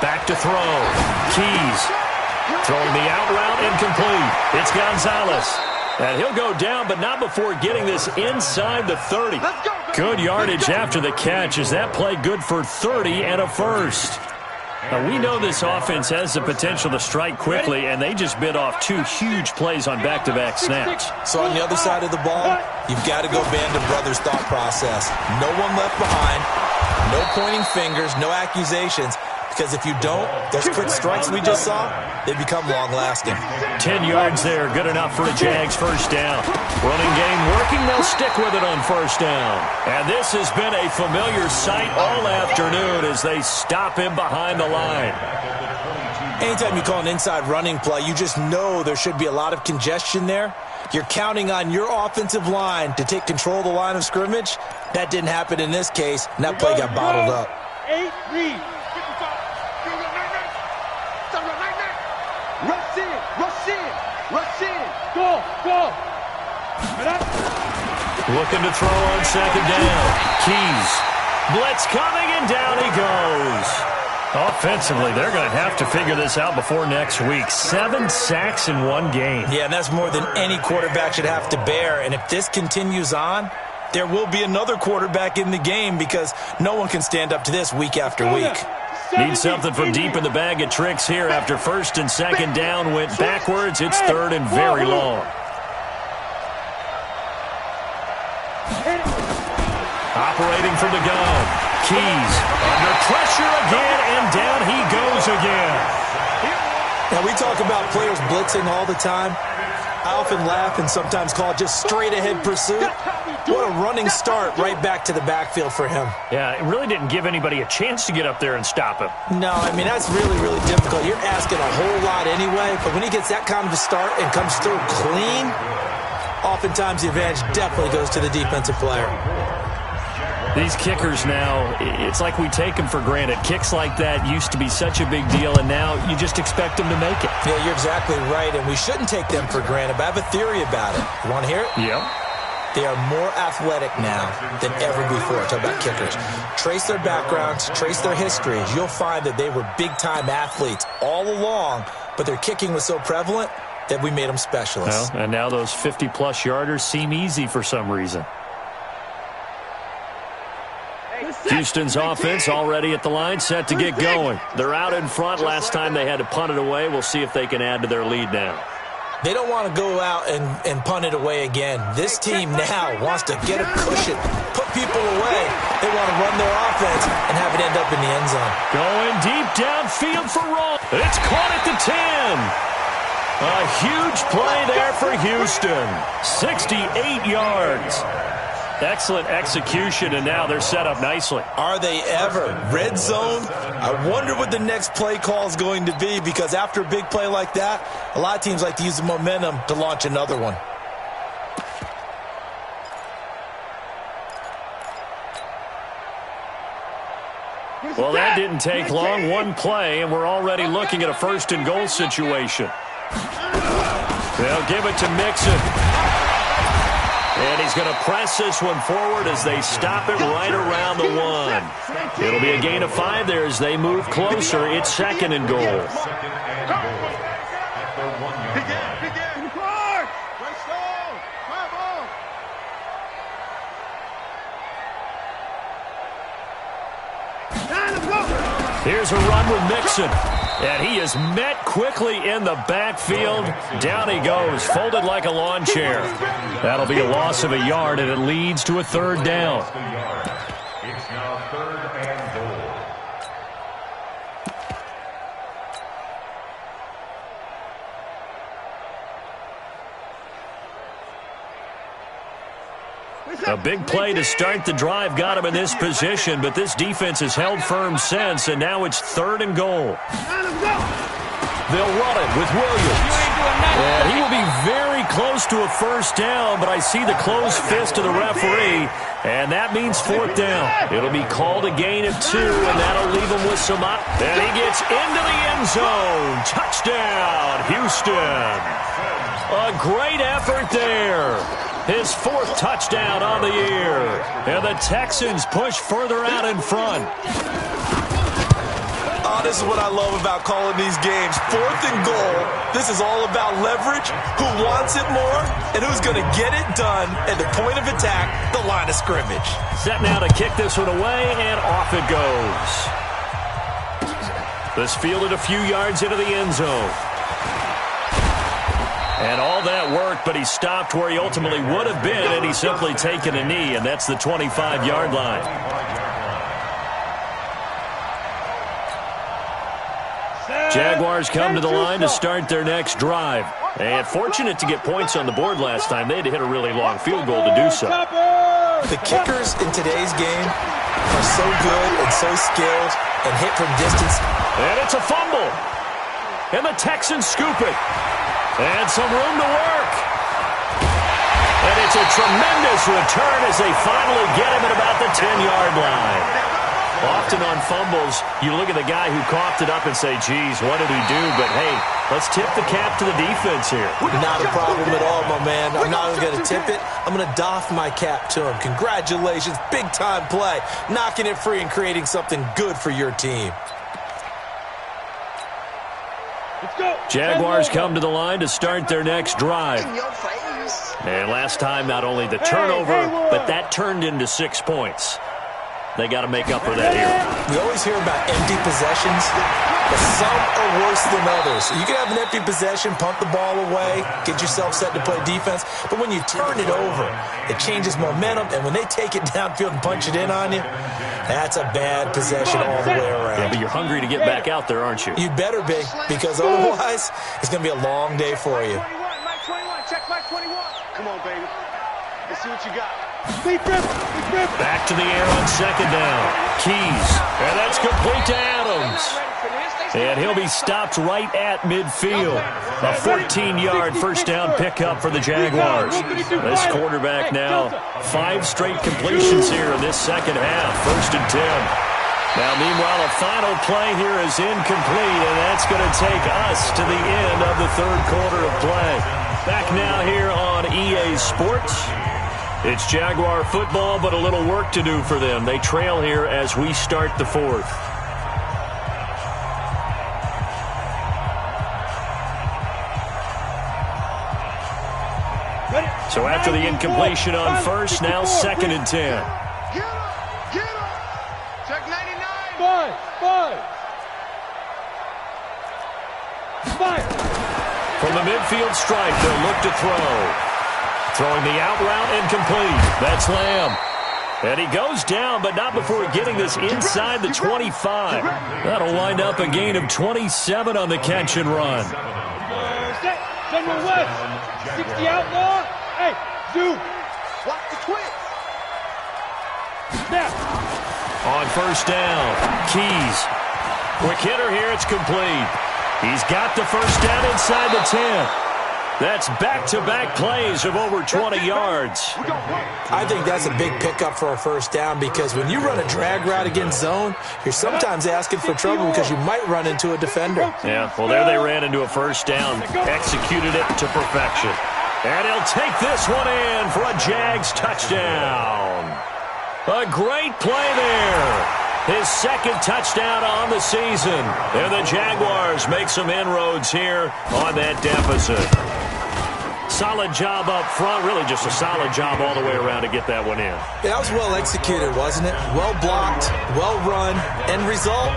Back to throw. Keys. Throwing the out route incomplete. It's Gonzalez. And he'll go down, but not before getting this inside the 30. Good yardage after the catch. Is that play good for 30 and a first? Now, we know this offense has the potential to strike quickly, and they just bit off 2 huge plays on back-to-back snaps. So on the other side of the ball, you've got to go Band of Brothers thought process. No one left behind, no pointing fingers, no accusations. Because if you don't, those quick strikes we just saw, they become long-lasting. 10 yards there, good enough for a Jags first down. Running game working, they'll stick with it on first down. And this has been a familiar sight all afternoon as they stop him behind the line. Anytime you call an inside running play, you just know there should be a lot of congestion there. You're counting on your offensive line to take control of the line of scrimmage. That didn't happen in this case, and that play got bottled up. 8 read. Rush in. Go. Looking to throw on second down. Keys. Blitz coming, and down he goes. Offensively, they're going to have to figure this out before next week. 7 sacks in one game. Yeah, and that's more than any quarterback should have to bear. And if this continues on, there will be another quarterback in the game, because no one can stand up to this week after week. Need something from deep in the bag of tricks here after 1st and 2nd down went backwards. It's 3rd and very long. Operating from the gun. Keys under pressure again, and down he goes again. Now, we talk about players blitzing all the time. I often laugh and sometimes call it just straight-ahead pursuit. What a running start right back to the backfield for him. Yeah, it really didn't give anybody a chance to get up there and stop him. No, I mean, that's really, really difficult. You're asking a whole lot anyway, but when he gets that kind of a start and comes through clean, oftentimes the advantage definitely goes to the defensive player. These kickers now, it's like we take them for granted. Kicks like that used to be such a big deal, and now you just expect them to make it. Yeah, you're exactly right, and we shouldn't take them for granted, but I have a theory about it. You want to hear it? Yep. They are more athletic now than ever before. Talk about kickers. Trace their backgrounds, trace their histories. You'll find that they were big-time athletes all along, but their kicking was so prevalent that we made them specialists. Well, and now those 50-plus yarders seem easy for some reason. Houston's offense already at the line, set to get going. They're out in front. Last time they had to punt it away. We'll see if they can add to their lead now. They don't want to go out and punt it away again. This team now wants to get a cushion, put people away. They want to run their offense and have it end up in the end zone. Going deep downfield for Roll. It's caught at the 10. A huge play there for Houston. 68 yards. Excellent execution, and now they're set up nicely. Are they ever? Red zone? I wonder what the next play call is going to be, because after a big play like that, a lot of teams like to use the momentum to launch another one. Well, that didn't take long. One play, and we're already looking at a 1st and goal situation. They'll give it to Mixon. And he's going to press this one forward as they stop it right around the 1. It'll be a gain of 5 there as they move closer. It's 2nd and goal. 2nd and goal at the 1-yard line. Here's a run with Mixon. And he is met quickly in the backfield. Down he goes, folded like a lawn chair. That'll be a loss of a yard, and it leads to a third down. It's now 3rd and goal. A big play to start the drive got him in this position, but this defense has held firm since, and now it's 3rd and goal. They'll run it with Williams. And he will be very close to a first down, but I see the closed fist of the referee, and that means 4th down. It'll be called a gain of 2, and that'll leave him with some up. And he gets into the end zone. Touchdown, Houston. A great effort there. His 4th touchdown on the year. And the Texans push further out in front. Oh, this is what I love about calling these games. 4th and goal. This is all about leverage, who wants it more, and who's going to get it done at the point of attack, the line of scrimmage. Set now to kick this one away, and off it goes. This fielded a few yards into the end zone. And all that worked, but he stopped where he ultimately would have been, and he's simply taken a knee, and that's the 25-yard line. Jaguars come to the line to start their next drive. And fortunate to get points on the board last time. They had to hit a really long field goal to do so. The kickers in today's game are so good and so skilled and hit from distance. And it's a fumble. And the Texans scoop it. And some room to work. And it's a tremendous return as they finally get him at about the 10-yard line. Often on fumbles, you look at the guy who coughed it up and say, geez, what did he do? But, hey, let's tip the cap to the defense here. Not a problem at all, my man. I'm not even going to tip it. I'm going to doff my cap to him. Congratulations. Big-time play. Knocking it free and creating something good for your team. Let's go. Jaguars come to the line to start their next drive. And last time, not only the turnover, but that turned into 6 points. They got to make up for that here. We always hear about empty possessions, but some are worse than others. You can have an empty possession, punt the ball away, get yourself set to play defense, but when you turn it over, it changes momentum, and when they take it downfield and punch it in on you, that's a bad possession all the way around. Yeah, but you're hungry to get back out there, aren't you? You better be, because otherwise, it's going to be a long day for you. Mike 21, check Mike 21. Come on, baby. Let's see what you got. Back to the air on 2nd down. Keys. And that's complete to Adams. And he'll be stopped right at midfield. A 14-yard first down pickup for the Jaguars. This quarterback now 5 straight completions here in this second half. 1st and 10. Now, meanwhile, a final play here is incomplete, and that's going to take us to the end of the 3rd quarter of play. Back now here on EA Sports. It's Jaguar football, but a little work to do for them. They trail here as we start the 4th. So after the incompletion on 1st, now 2nd and 10. Get him! Check 99! Fire! From the midfield stripe, they'll look to throw. Throwing the out route incomplete. That's Lamb. And he goes down, but not before getting this inside the 25. That'll wind up a gain of 27 on the catch and run. Set. General West. 60 outlaw. Hey, zoom. Watch the twist. Snap. On 1st down, Keys. Quick hitter here, it's complete. He's got the first down inside the 10. That's back-to-back plays of over 20 yards. I think that's a big pickup for a first down because when you run a drag route against zone, you're sometimes asking for trouble because you might run into a defender. Yeah, well, there they ran into a first down, executed it to perfection. And he'll take this one in for a Jags touchdown. A great play there. His 2nd touchdown on the season. And the Jaguars make some inroads here on that deficit. Solid job up front. Really just a solid job all the way around to get that one in. Yeah, that was well executed, wasn't it? Well blocked, well run. End result,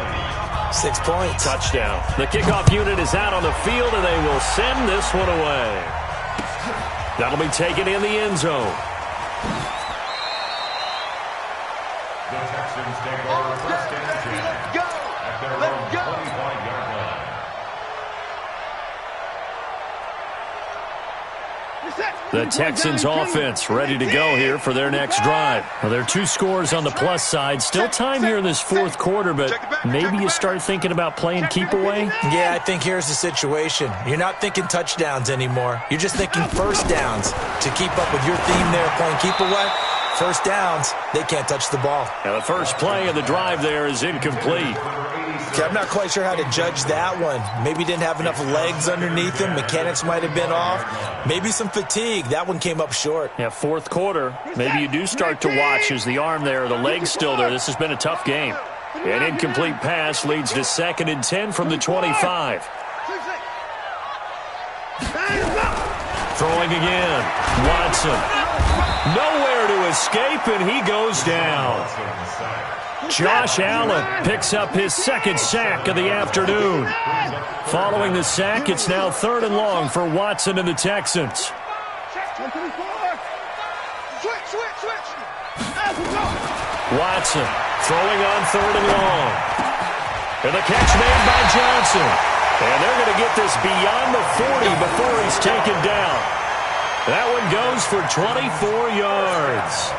6 points. Touchdown. The kickoff unit is out on the field, and they will send this one away. That'll be taken in the end zone. The Texans take over first and 10 at their own 25-yard line. The Texans offense ready to go here for their next drive. Well, there are 2 scores on the plus side. Still time here in this fourth quarter, but maybe you start thinking about playing keep away? Yeah, I think here's the situation. You're not thinking touchdowns anymore. You're just thinking first downs. To keep up with your theme there, playing keep away, first downs, they can't touch the ball. Now the first play of the drive there is incomplete. Okay, I'm not quite sure how to judge that one. Maybe didn't have enough legs underneath him. Mechanics might have been off. Maybe some fatigue. That one came up short. Yeah, fourth quarter. Maybe you do start to watch as the arm there, the leg's still there. This has been a tough game. An incomplete pass leads to 2nd and 10 from the 25. Throwing again. Watson. Nowhere to escape, and he goes down. Josh Allen picks up his 2nd sack of the afternoon. Following the sack, it's now 3rd and long for Watson and the Texans. Watson throwing on 3rd and long. And the catch made by Johnson. And they're going to get this beyond the 40 before he's taken down. That one goes for 24 yards.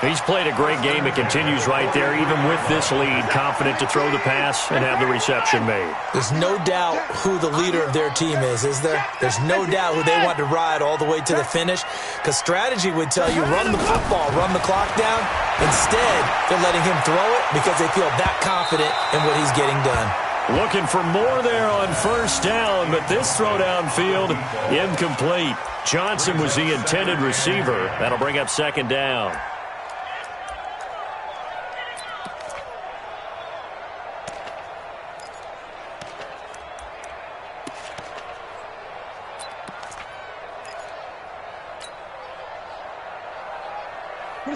He's played a great game. It continues right there, even with this lead, confident to throw the pass and have the reception made. There's no doubt who the leader of their team is there? There's no doubt who they want to ride all the way to the finish, because strategy would tell you run the football, run the clock down. Instead, they're letting him throw it because they feel that confident in what he's getting done. Looking for more there on first down, but this throw downfield incomplete. Johnson was the intended receiver. That'll bring up 2nd down.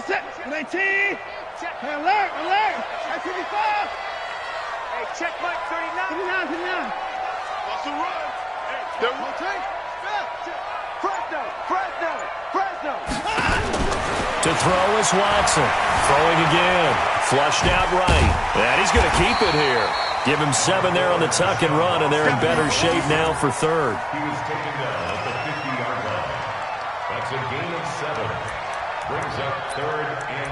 Set, 19. Hey, alert. At 55. Hey, check Mike 39. 39. What's the run? Hey, they're rotate. Fresno. To throw is Watson. Throwing again. Flushed out right. And he's going to keep it here. Give him 7 there on the tuck and run, and they're in better shape now for 3rd. He was taken down at the 50-yard line. That's a gain of 7. Brings up 3rd and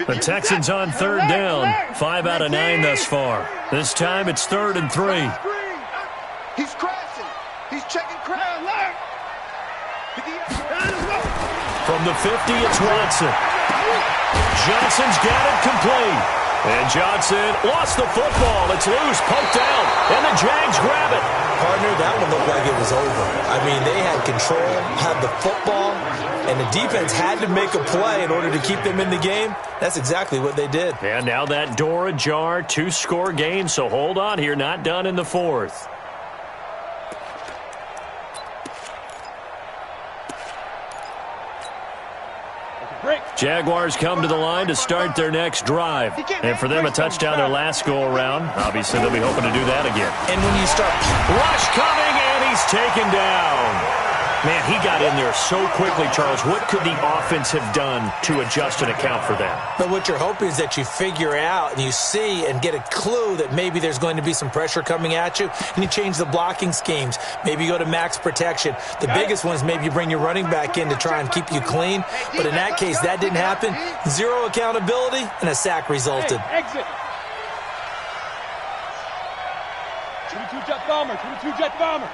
3. The Texans on 3rd down. 5 out of 9 thus far. This time it's 3rd and 3. He's crashing. He's checking crowd. From the 50, it's Watson. Johnson's got it complete. And Johnson lost the football. It's loose, poked out, and the Jags grab it. Partner, that one looked like it was over. I mean, they had control, had the football, and the defense had to make a play in order to keep them in the game. That's exactly what they did. And now that door ajar, 2-score game, so hold on here, not done in the 4th. Jaguars come to the line to start their next drive. And for them, a touchdown their last go-around. Obviously, they'll be hoping to do that again. And when you start... Rush coming, and he's taken down. Man, he got in there so quickly, Charles. What could the offense have done to adjust and account for that? But what you're hoping is that you figure out and you see and get a clue that maybe there's going to be some pressure coming at you, and you change the blocking schemes. Maybe you go to max protection. The biggest one is maybe you bring your running back in to try and keep you clean. But in that case, that didn't happen. 0 accountability, and a sack resulted. Hey, exit. 22 jet bomber, 22 jet bomber.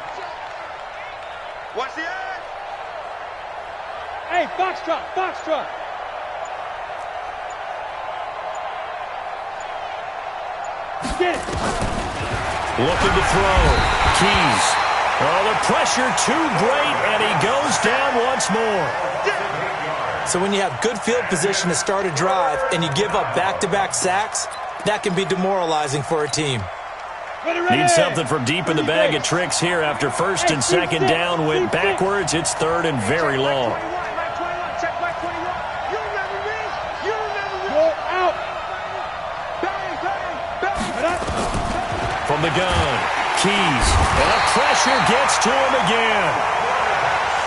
Watch the edge. Hey, Foxtrot. Get it. Looking to throw. Keys. Oh, the pressure too great, and he goes down once more. So when you have good field position to start a drive and you give up back-to-back sacks, that can be demoralizing for a team. Need something from deep in the bag of tricks here after first and second down went backwards. It's third and very long. From the gun, Keys, and the pressure gets to him again.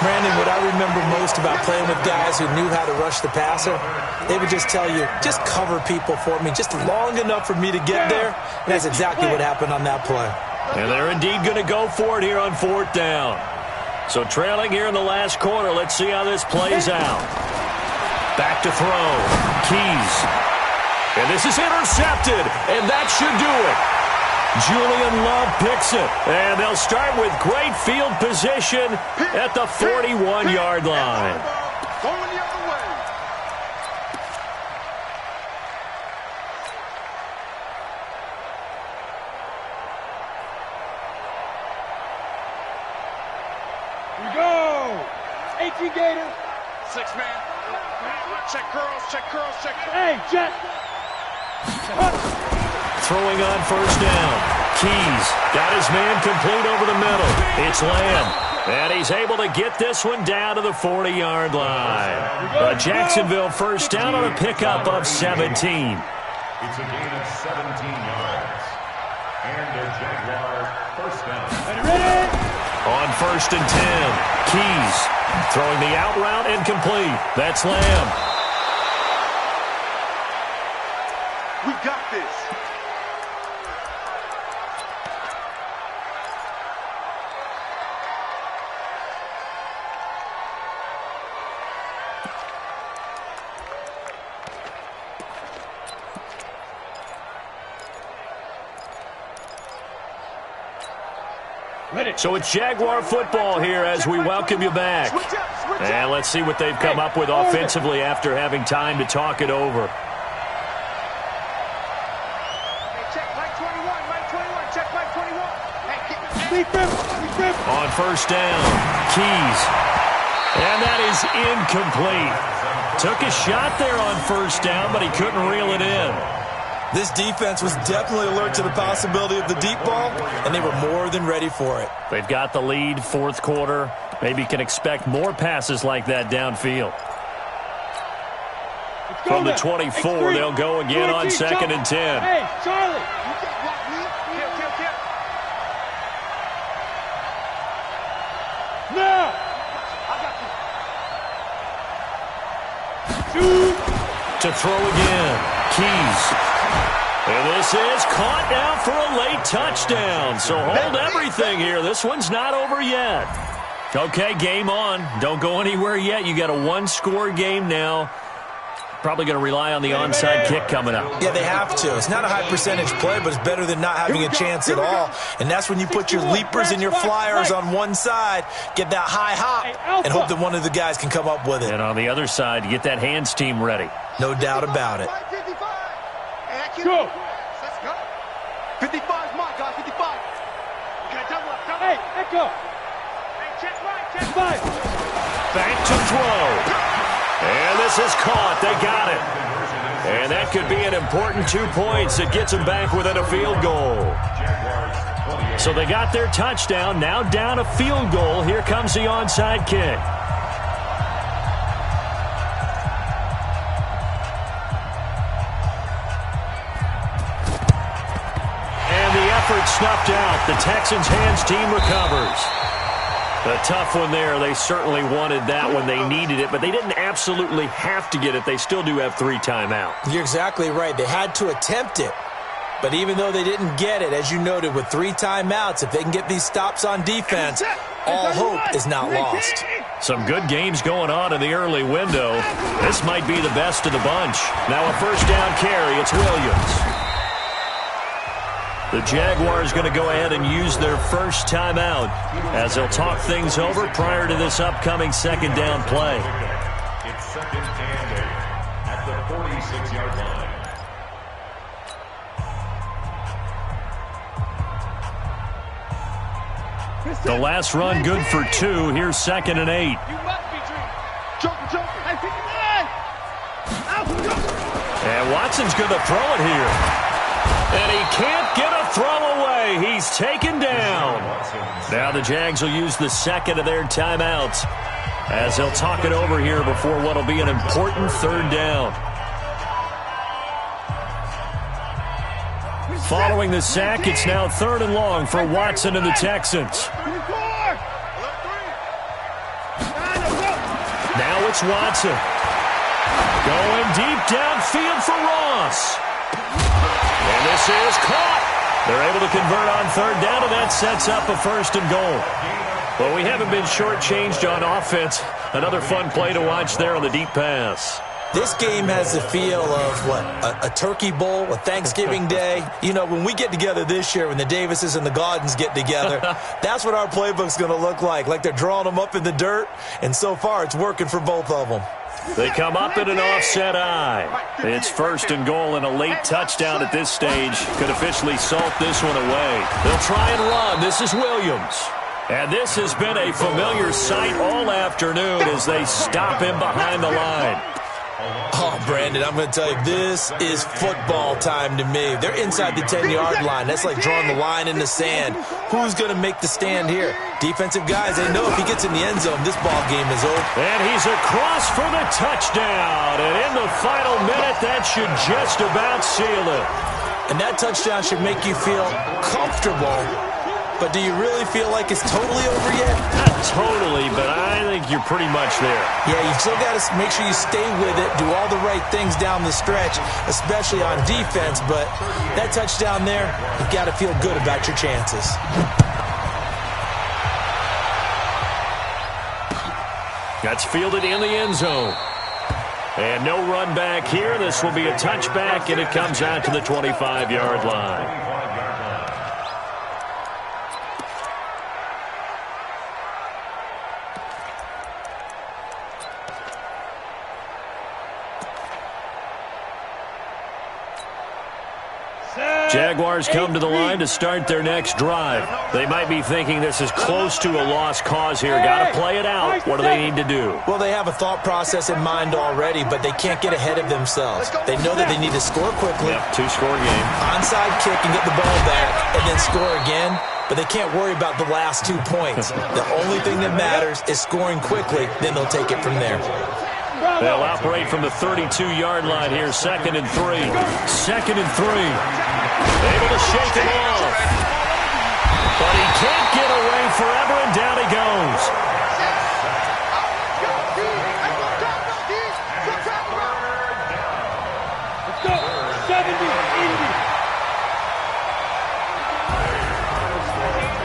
Brandon, what I remember most about playing with guys who knew how to rush the passer, they would just tell you, just cover people for me, just long enough for me to get there. And that's exactly what happened on that play. And they're indeed going to go for it here on fourth down. So trailing here in the last quarter, let's see how this plays out. Back to throw, Keys. And this is intercepted, and that should do it. Julian Love picks it, and they'll start with great field position at the 41-yard line. Going the other way. Here we go. 18 Gator. 6-man. Check curls, check curls, check curls. Hey, Jet. Throwing on first down. Keys got his man complete over the middle. It's Lamb. And he's able to get this one down to the 40-yard line. A Jacksonville first down on a pickup of 17. It's a gain of 17 yards. And a Jaguar first down. Ready? On first and 10, Keys throwing the out route and complete. That's Lamb. We got this. So it's Jaguar football here as we welcome you back. And let's see what they've come up with offensively after having time to talk it over. On first down, Keys. And that is incomplete. Took a shot there on first down, but he couldn't reel it in. This defense was definitely alert to the possibility of the deep ball, and they were more than ready for it. They've got the lead, fourth quarter. Maybe can expect more passes like that downfield. From the 24, they'll go again on second and 10. Hey, Charlie. Now. To throw again, Keys. And this is caught now for a late touchdown. So hold everything here. This one's not over yet. Okay, game on. Don't go anywhere yet. You got a one-score game now. Probably going to rely on the onside kick coming up. Yeah, they have to. It's not a high percentage play, but it's better than not having a chance at all. And that's when you put your leapers and your flyers on one side, get that high hop, and hope that one of the guys can come up with it. And on the other side, you get that hands team ready. No doubt about it. Go. Let's go. 55 is mine, guys. 55. Okay, double up. Hey, echo. Hey, check right. Check five. Back to throw. And this is caught. They got it. And that could be an important 2 points. It gets them back within a field goal. So they got their touchdown. Now down a field goal. Here comes the onside kick. Snuffed out. The Texans' hands team recovers. A tough one there. They certainly wanted that when they needed it, but they didn't absolutely have to get it. They still do have 3 timeouts. You're exactly right. They had to attempt it. But even though they didn't get it, as you noted, with 3 timeouts, if they can get these stops on defense, all hope is not lost. Some good games going on in the early window. This might be the best of the bunch. Now a first down carry. It's Williams. The Jaguars going to go ahead and use their first timeout as they'll talk things over prior to this upcoming second down play. It's second and 8 at the 46-yard line. The last run good for 2. Here's second and 8. You must be dreaming. Joker. Hey, 59. And Watson's going to throw it here. And he can't get a throw away. He he's taken down. Now the Jags will use the second of their timeouts as they'll talk it over here before what will be an important third down. Following the sack, it's now 3rd and long for Watson and the Texans. Now it's Watson. Going deep downfield for Ross. And this is caught. They're able to convert on 3rd down, and that sets up a 1st and goal. Well, we haven't been shortchanged on offense. Another fun play to watch there on the deep pass. This game has the feel of, a turkey bowl, a Thanksgiving day. You know, when we get together this year, when the Davises and the Gaudens get together, that's what our playbook's going to look like they're drawing them up in the dirt, and so far it's working for both of them. They come up in an offset eye. It's 1st and goal, and a late touchdown at this stage could officially salt this one away. They'll try and run. This is Williams. And this has been a familiar sight all afternoon as they stop him behind the line. Oh, Brandon, I'm going to tell you, this is football time to me. They're inside the 10-yard line. That's like drawing the line in the sand. Who's going to make the stand here? Defensive guys, they know if he gets in the end zone, this ball game is over. And he's across for the touchdown. And in the final minute, that should just about seal it. And that touchdown should make you feel comfortable. But do you really feel like it's totally over yet? Not totally, but I think you're pretty much there. Yeah, you still got to make sure you stay with it, do all the right things down the stretch, especially on defense. But that touchdown there, you've got to feel good about your chances. That's fielded in the end zone. And no run back here. This will be a touchback, and it comes out to the 25-yard line. Jaguars come to the line to start their next drive. They might be thinking this is close to a lost cause here. Got to play it out. What do they need to do? Well, they have a thought process in mind already, but they can't get ahead of themselves. They know that they need to score quickly. Yep, 2-score game. Onside kick and get the ball back, and then score again. But they can't worry about the last 2 points. The only thing that matters is scoring quickly. Then they'll take it from there. They'll operate from the 32-yard line here. 2nd and 3. 2nd and 3. Able to shake him off. But he can't get away forever, and down he goes. Let's go. 70, 80.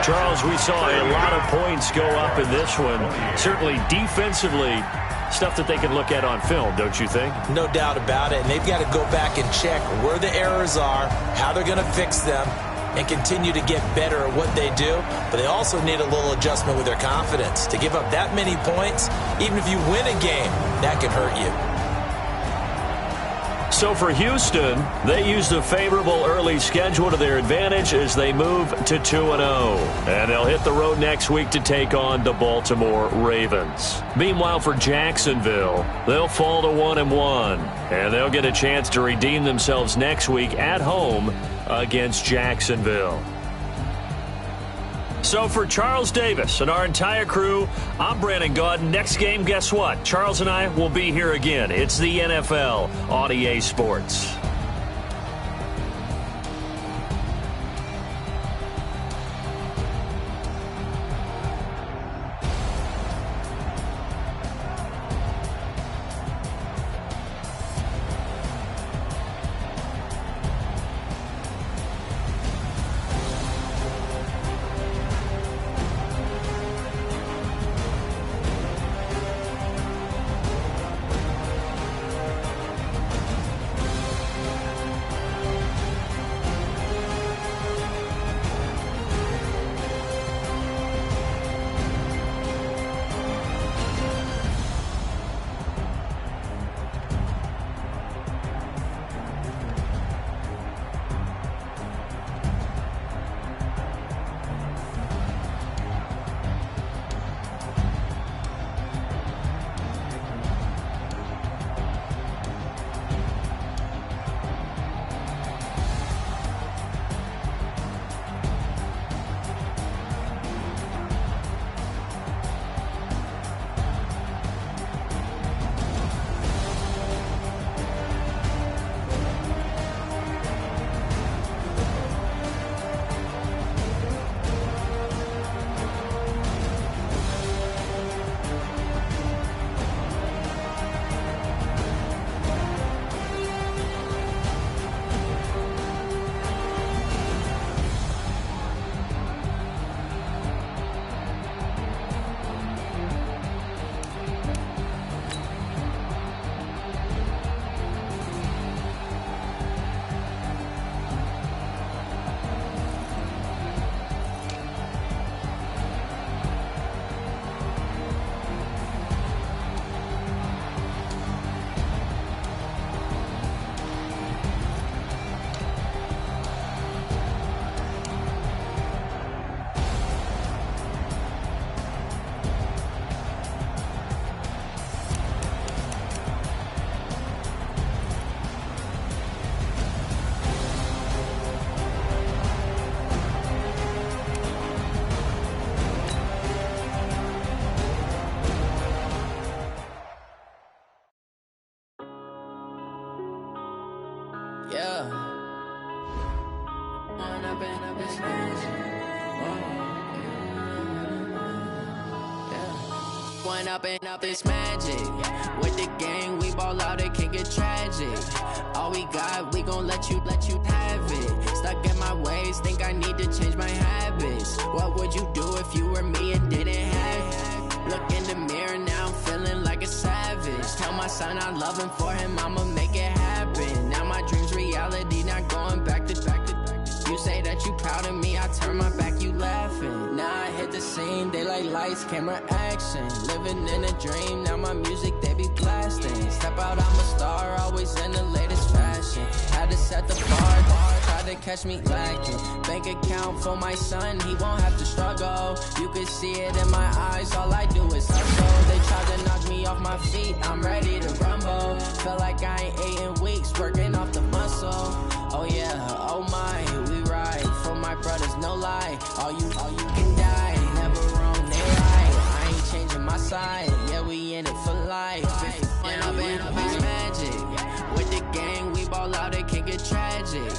Charles, we saw a lot of points go up in this one. Certainly defensively, stuff that they can look at on film, don't you think? No doubt about it. And they've got to go back and check where the errors are, how they're going to fix them, and continue to get better at what they do. But they also need a little adjustment with their confidence. To give up that many points, even if you win a game, that can hurt you. So for Houston, they used a favorable early schedule to their advantage as they move to 2-0. And they'll hit the road next week to take on the Baltimore Ravens. Meanwhile, for Jacksonville, they'll fall to 1-1. And they'll get a chance to redeem themselves next week at home against Jacksonville. So for Charles Davis and our entire crew, I'm Brandon Gaudin. Next game, guess what? Charles and I will be here again. It's the NFL on EA Sports. Up this magic. With the gang, we ball out, it can get tragic. All we got, we gon' let you have it. Stuck in my ways, think I need to change my habits. What would you do if you were me and didn't have it? Look in the mirror, now I'm feeling like a savage. Tell my son I love him, for him I'ma make it happen. Now my dream's reality, not going back to. You say that you proud of me, I turn my back, you laughing. Now I hit the scene, daylight lights, camera action. Living in a dream, now my music, they be blasting. Step out, I'm a star, always in the latest fashion. Had to set the bar, tried to catch me lacking. Bank account for my son, he won't have to struggle. You can see it in my eyes, all I do is hustle. They tried to knock me off my feet, I'm ready to rumble. Felt like I ain't ate in weeks, working off the muscle. Oh yeah, oh my, we ride for my brothers, no lie. All you can die, never wrong, they right. I ain't changing my side, yeah, we in it for life. When up in it's magic. With the gang, we ball out, it can get tragic.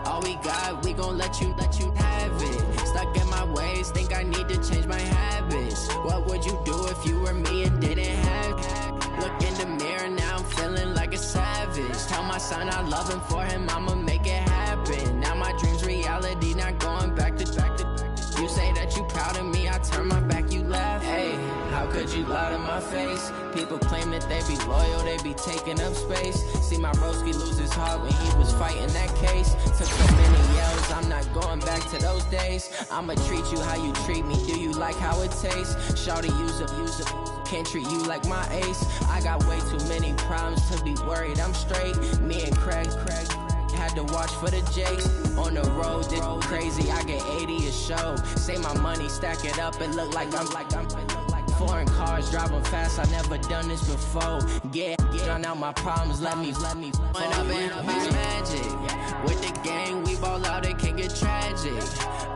All we got, we gon' let you have it. Stuck in my ways, think I need to change my habits. What would you do if you were me and didn't have it? Look in the mirror, now I'm feeling like a savage. Tell my son I love him, for him I'ma make it happen. Now my dream's reality, not going back to. You say that you proud of me, I turn my back, you laugh. Hey, how could you lie to my face? People claim that they be loyal, they be taking up space. See my broski lose his heart when he was fighting that case. Took so many yells, I'm not going back to those days. I'ma treat you how you treat me, do you like how it tastes? Shawty, use it. Can't treat you like my ace. I got way too many problems to be worried, I'm straight. Me and Craig had to watch for the Jakes. On the road, did crazy, I get 80 a show. Say my money, stack it up, it look like I'm foreign cars, driving fast, I never done this before. Get drown out my problems, let me When up in it's magic. With the gang, we ball out, it can get tragic.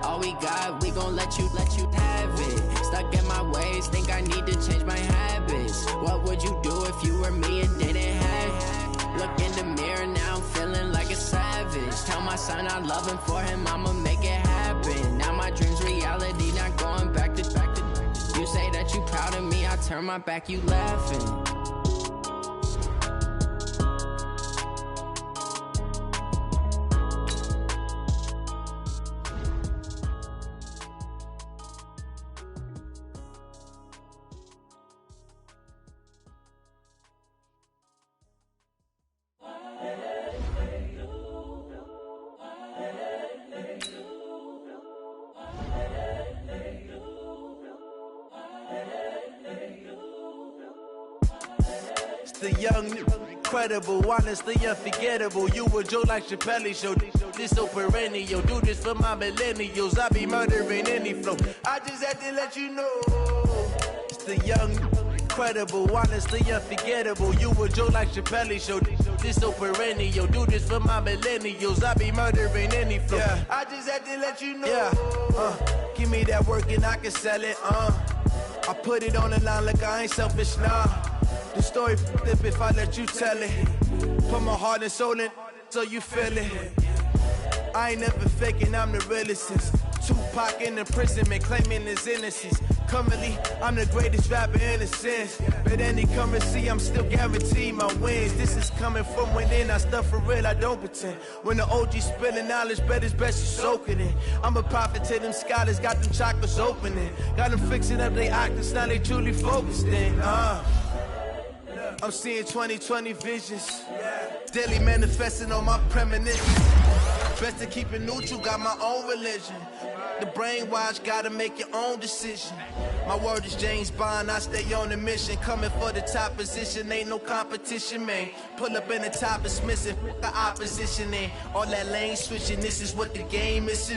All we got, we gon' let you have it. Stuck in my ways, think I need to change my habits. What would you do if you were me and didn't have it? Look in the mirror, now I'm feeling like a savage. Tell my son I love him, for him I'ma make it happen. Now my dream's reality, not going back to. You say that you proud of me, I turn my back, you laughing. The young, incredible, honestly unforgettable. You a Joe like Chappelle show. This so perennial. Do this for my millennials. I be murdering any flow. I just had to let you know. It's the young, incredible, honestly unforgettable. You a Joe like Chappelle show. This so perennial. Do this for my millennials. I be murdering any flow. Yeah. I just had to let you know. Yeah. Give me that work and I can sell it. I put it on the line like I ain't selfish, nah. The story flip if I let you tell it. Put my heart and soul in so you feel it. I ain't never faking, I'm the realest since Tupac in imprisonment, claiming his innocence. Currently, I'm the greatest rapper in a sense. But any currency, I'm still guaranteed my wins. This is coming from within, I stuff for real, I don't pretend. When the OG spilling knowledge, bet it's best you soak it in. I'm a prophet to them scholars, got them chakras opening. Got them fixing up their octaves, now they truly focused in. I'm seeing 2020 visions. Daily manifesting on my premonitions. Best to keep it neutral, got my own religion. The brainwash, gotta make your own decision. My word is James Bond, I stay on a mission. Coming for the top position, ain't no competition, man. Pull up in the top, it's missing, the opposition in. All that lane switching, this is what the game is.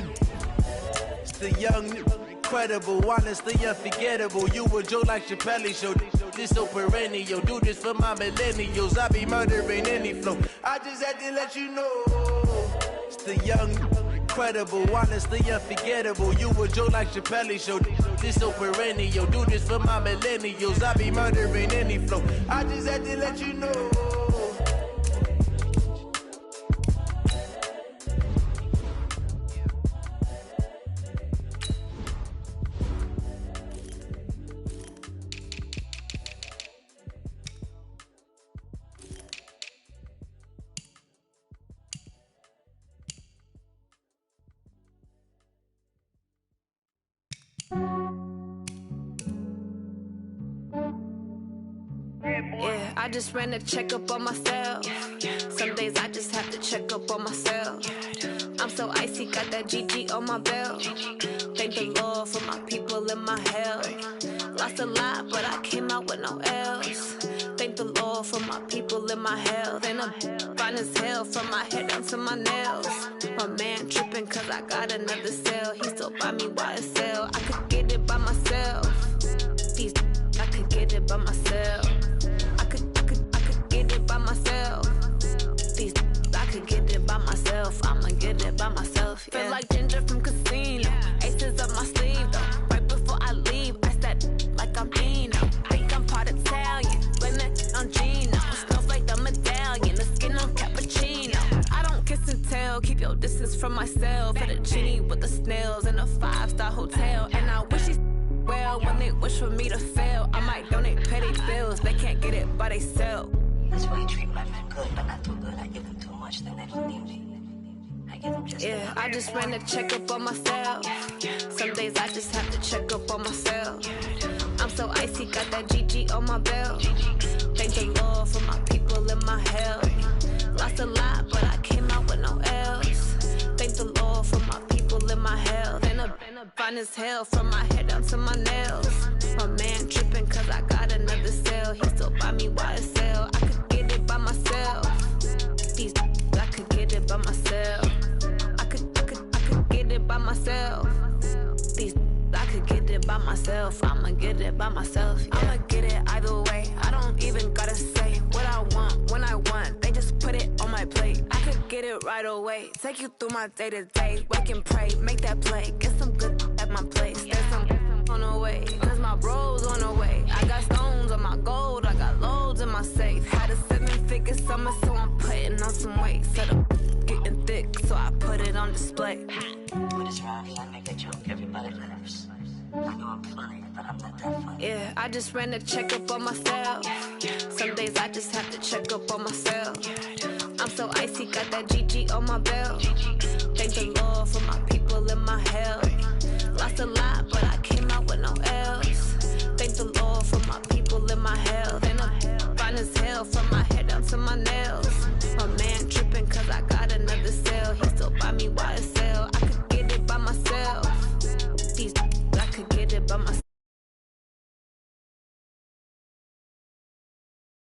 It's the young, incredible, honestly unforgettable. You a Joe like Chappelle show. This so perennial. Do this for my millennials. I be murdering any flow. I just had to let you know. It's the young, incredible, honestly unforgettable. You a Joe like Chappelle show. This so perennial. Do this for my millennials. I be murdering any flow. I just had to let you know. I just ran a checkup on myself. Some days I just have to check up on myself. I'm so icy, got that GG on my belt. Thank the Lord for my people and my health. Lost a lot, but I came out with no L's. Thank the Lord for my people and my health. And I'm fine as hell from my head down to my nails. My man tripping cause I got another cell. He still buy me YSL. I could get it by myself. I could get it by myself. I could get it by myself. I could get it by myself. I'ma get it by myself. Yeah. Feel like Ginger from Casino. Aces up my sleeve though. Right before I leave, I said like I'm Dino. Think I'm part Italian. Blame that on Gino. Snowflake the medallion. The skin on cappuccino. I don't kiss and tell. Keep your distance from myself. At a genie with the snails in a 5-star hotel. And I wish he's well when they wish for me to fail. I might donate petty bills. They can't get it by themselves. That's why you treat my men good, but not too good. I give them too much, then they don't need me. I give them just yeah, I just ran a checkup on myself. Some days I just have to check up on myself. I'm so icy, got that GG on my belt. Thank the Lord for my people and my health. Lost a lot, but I came out with no L's. Thank the Lord for my people and my health. And I'm fine as hell from my head down to my nails. My man tripping cause I got another cell. He still buy me YSL. I could get it by myself. I could get it by myself. I could get it by myself. I could get it by myself. I'ma get it by myself. Yeah. I'ma get it either way. I don't even gotta say what I want when I want. They just put it on my plate. I could get it right away. Take you through my day to day. Wake and pray, make that play. Get some good at my place. There's some on the way. Cause my bros on the way. I got stones on my gold. I got loads in my safe. Had a 7-figure summer, so I'm putting on some weight. Set up getting thick, so I put it on display. With this rhyme, I make a joke, everybody laughs. I know I'm funny, but I'm not that funny. Yeah, I just ran a checkup on myself. Some days I just have to check up on myself. I'm so icy, got that GG on my belt. Thank the Lord for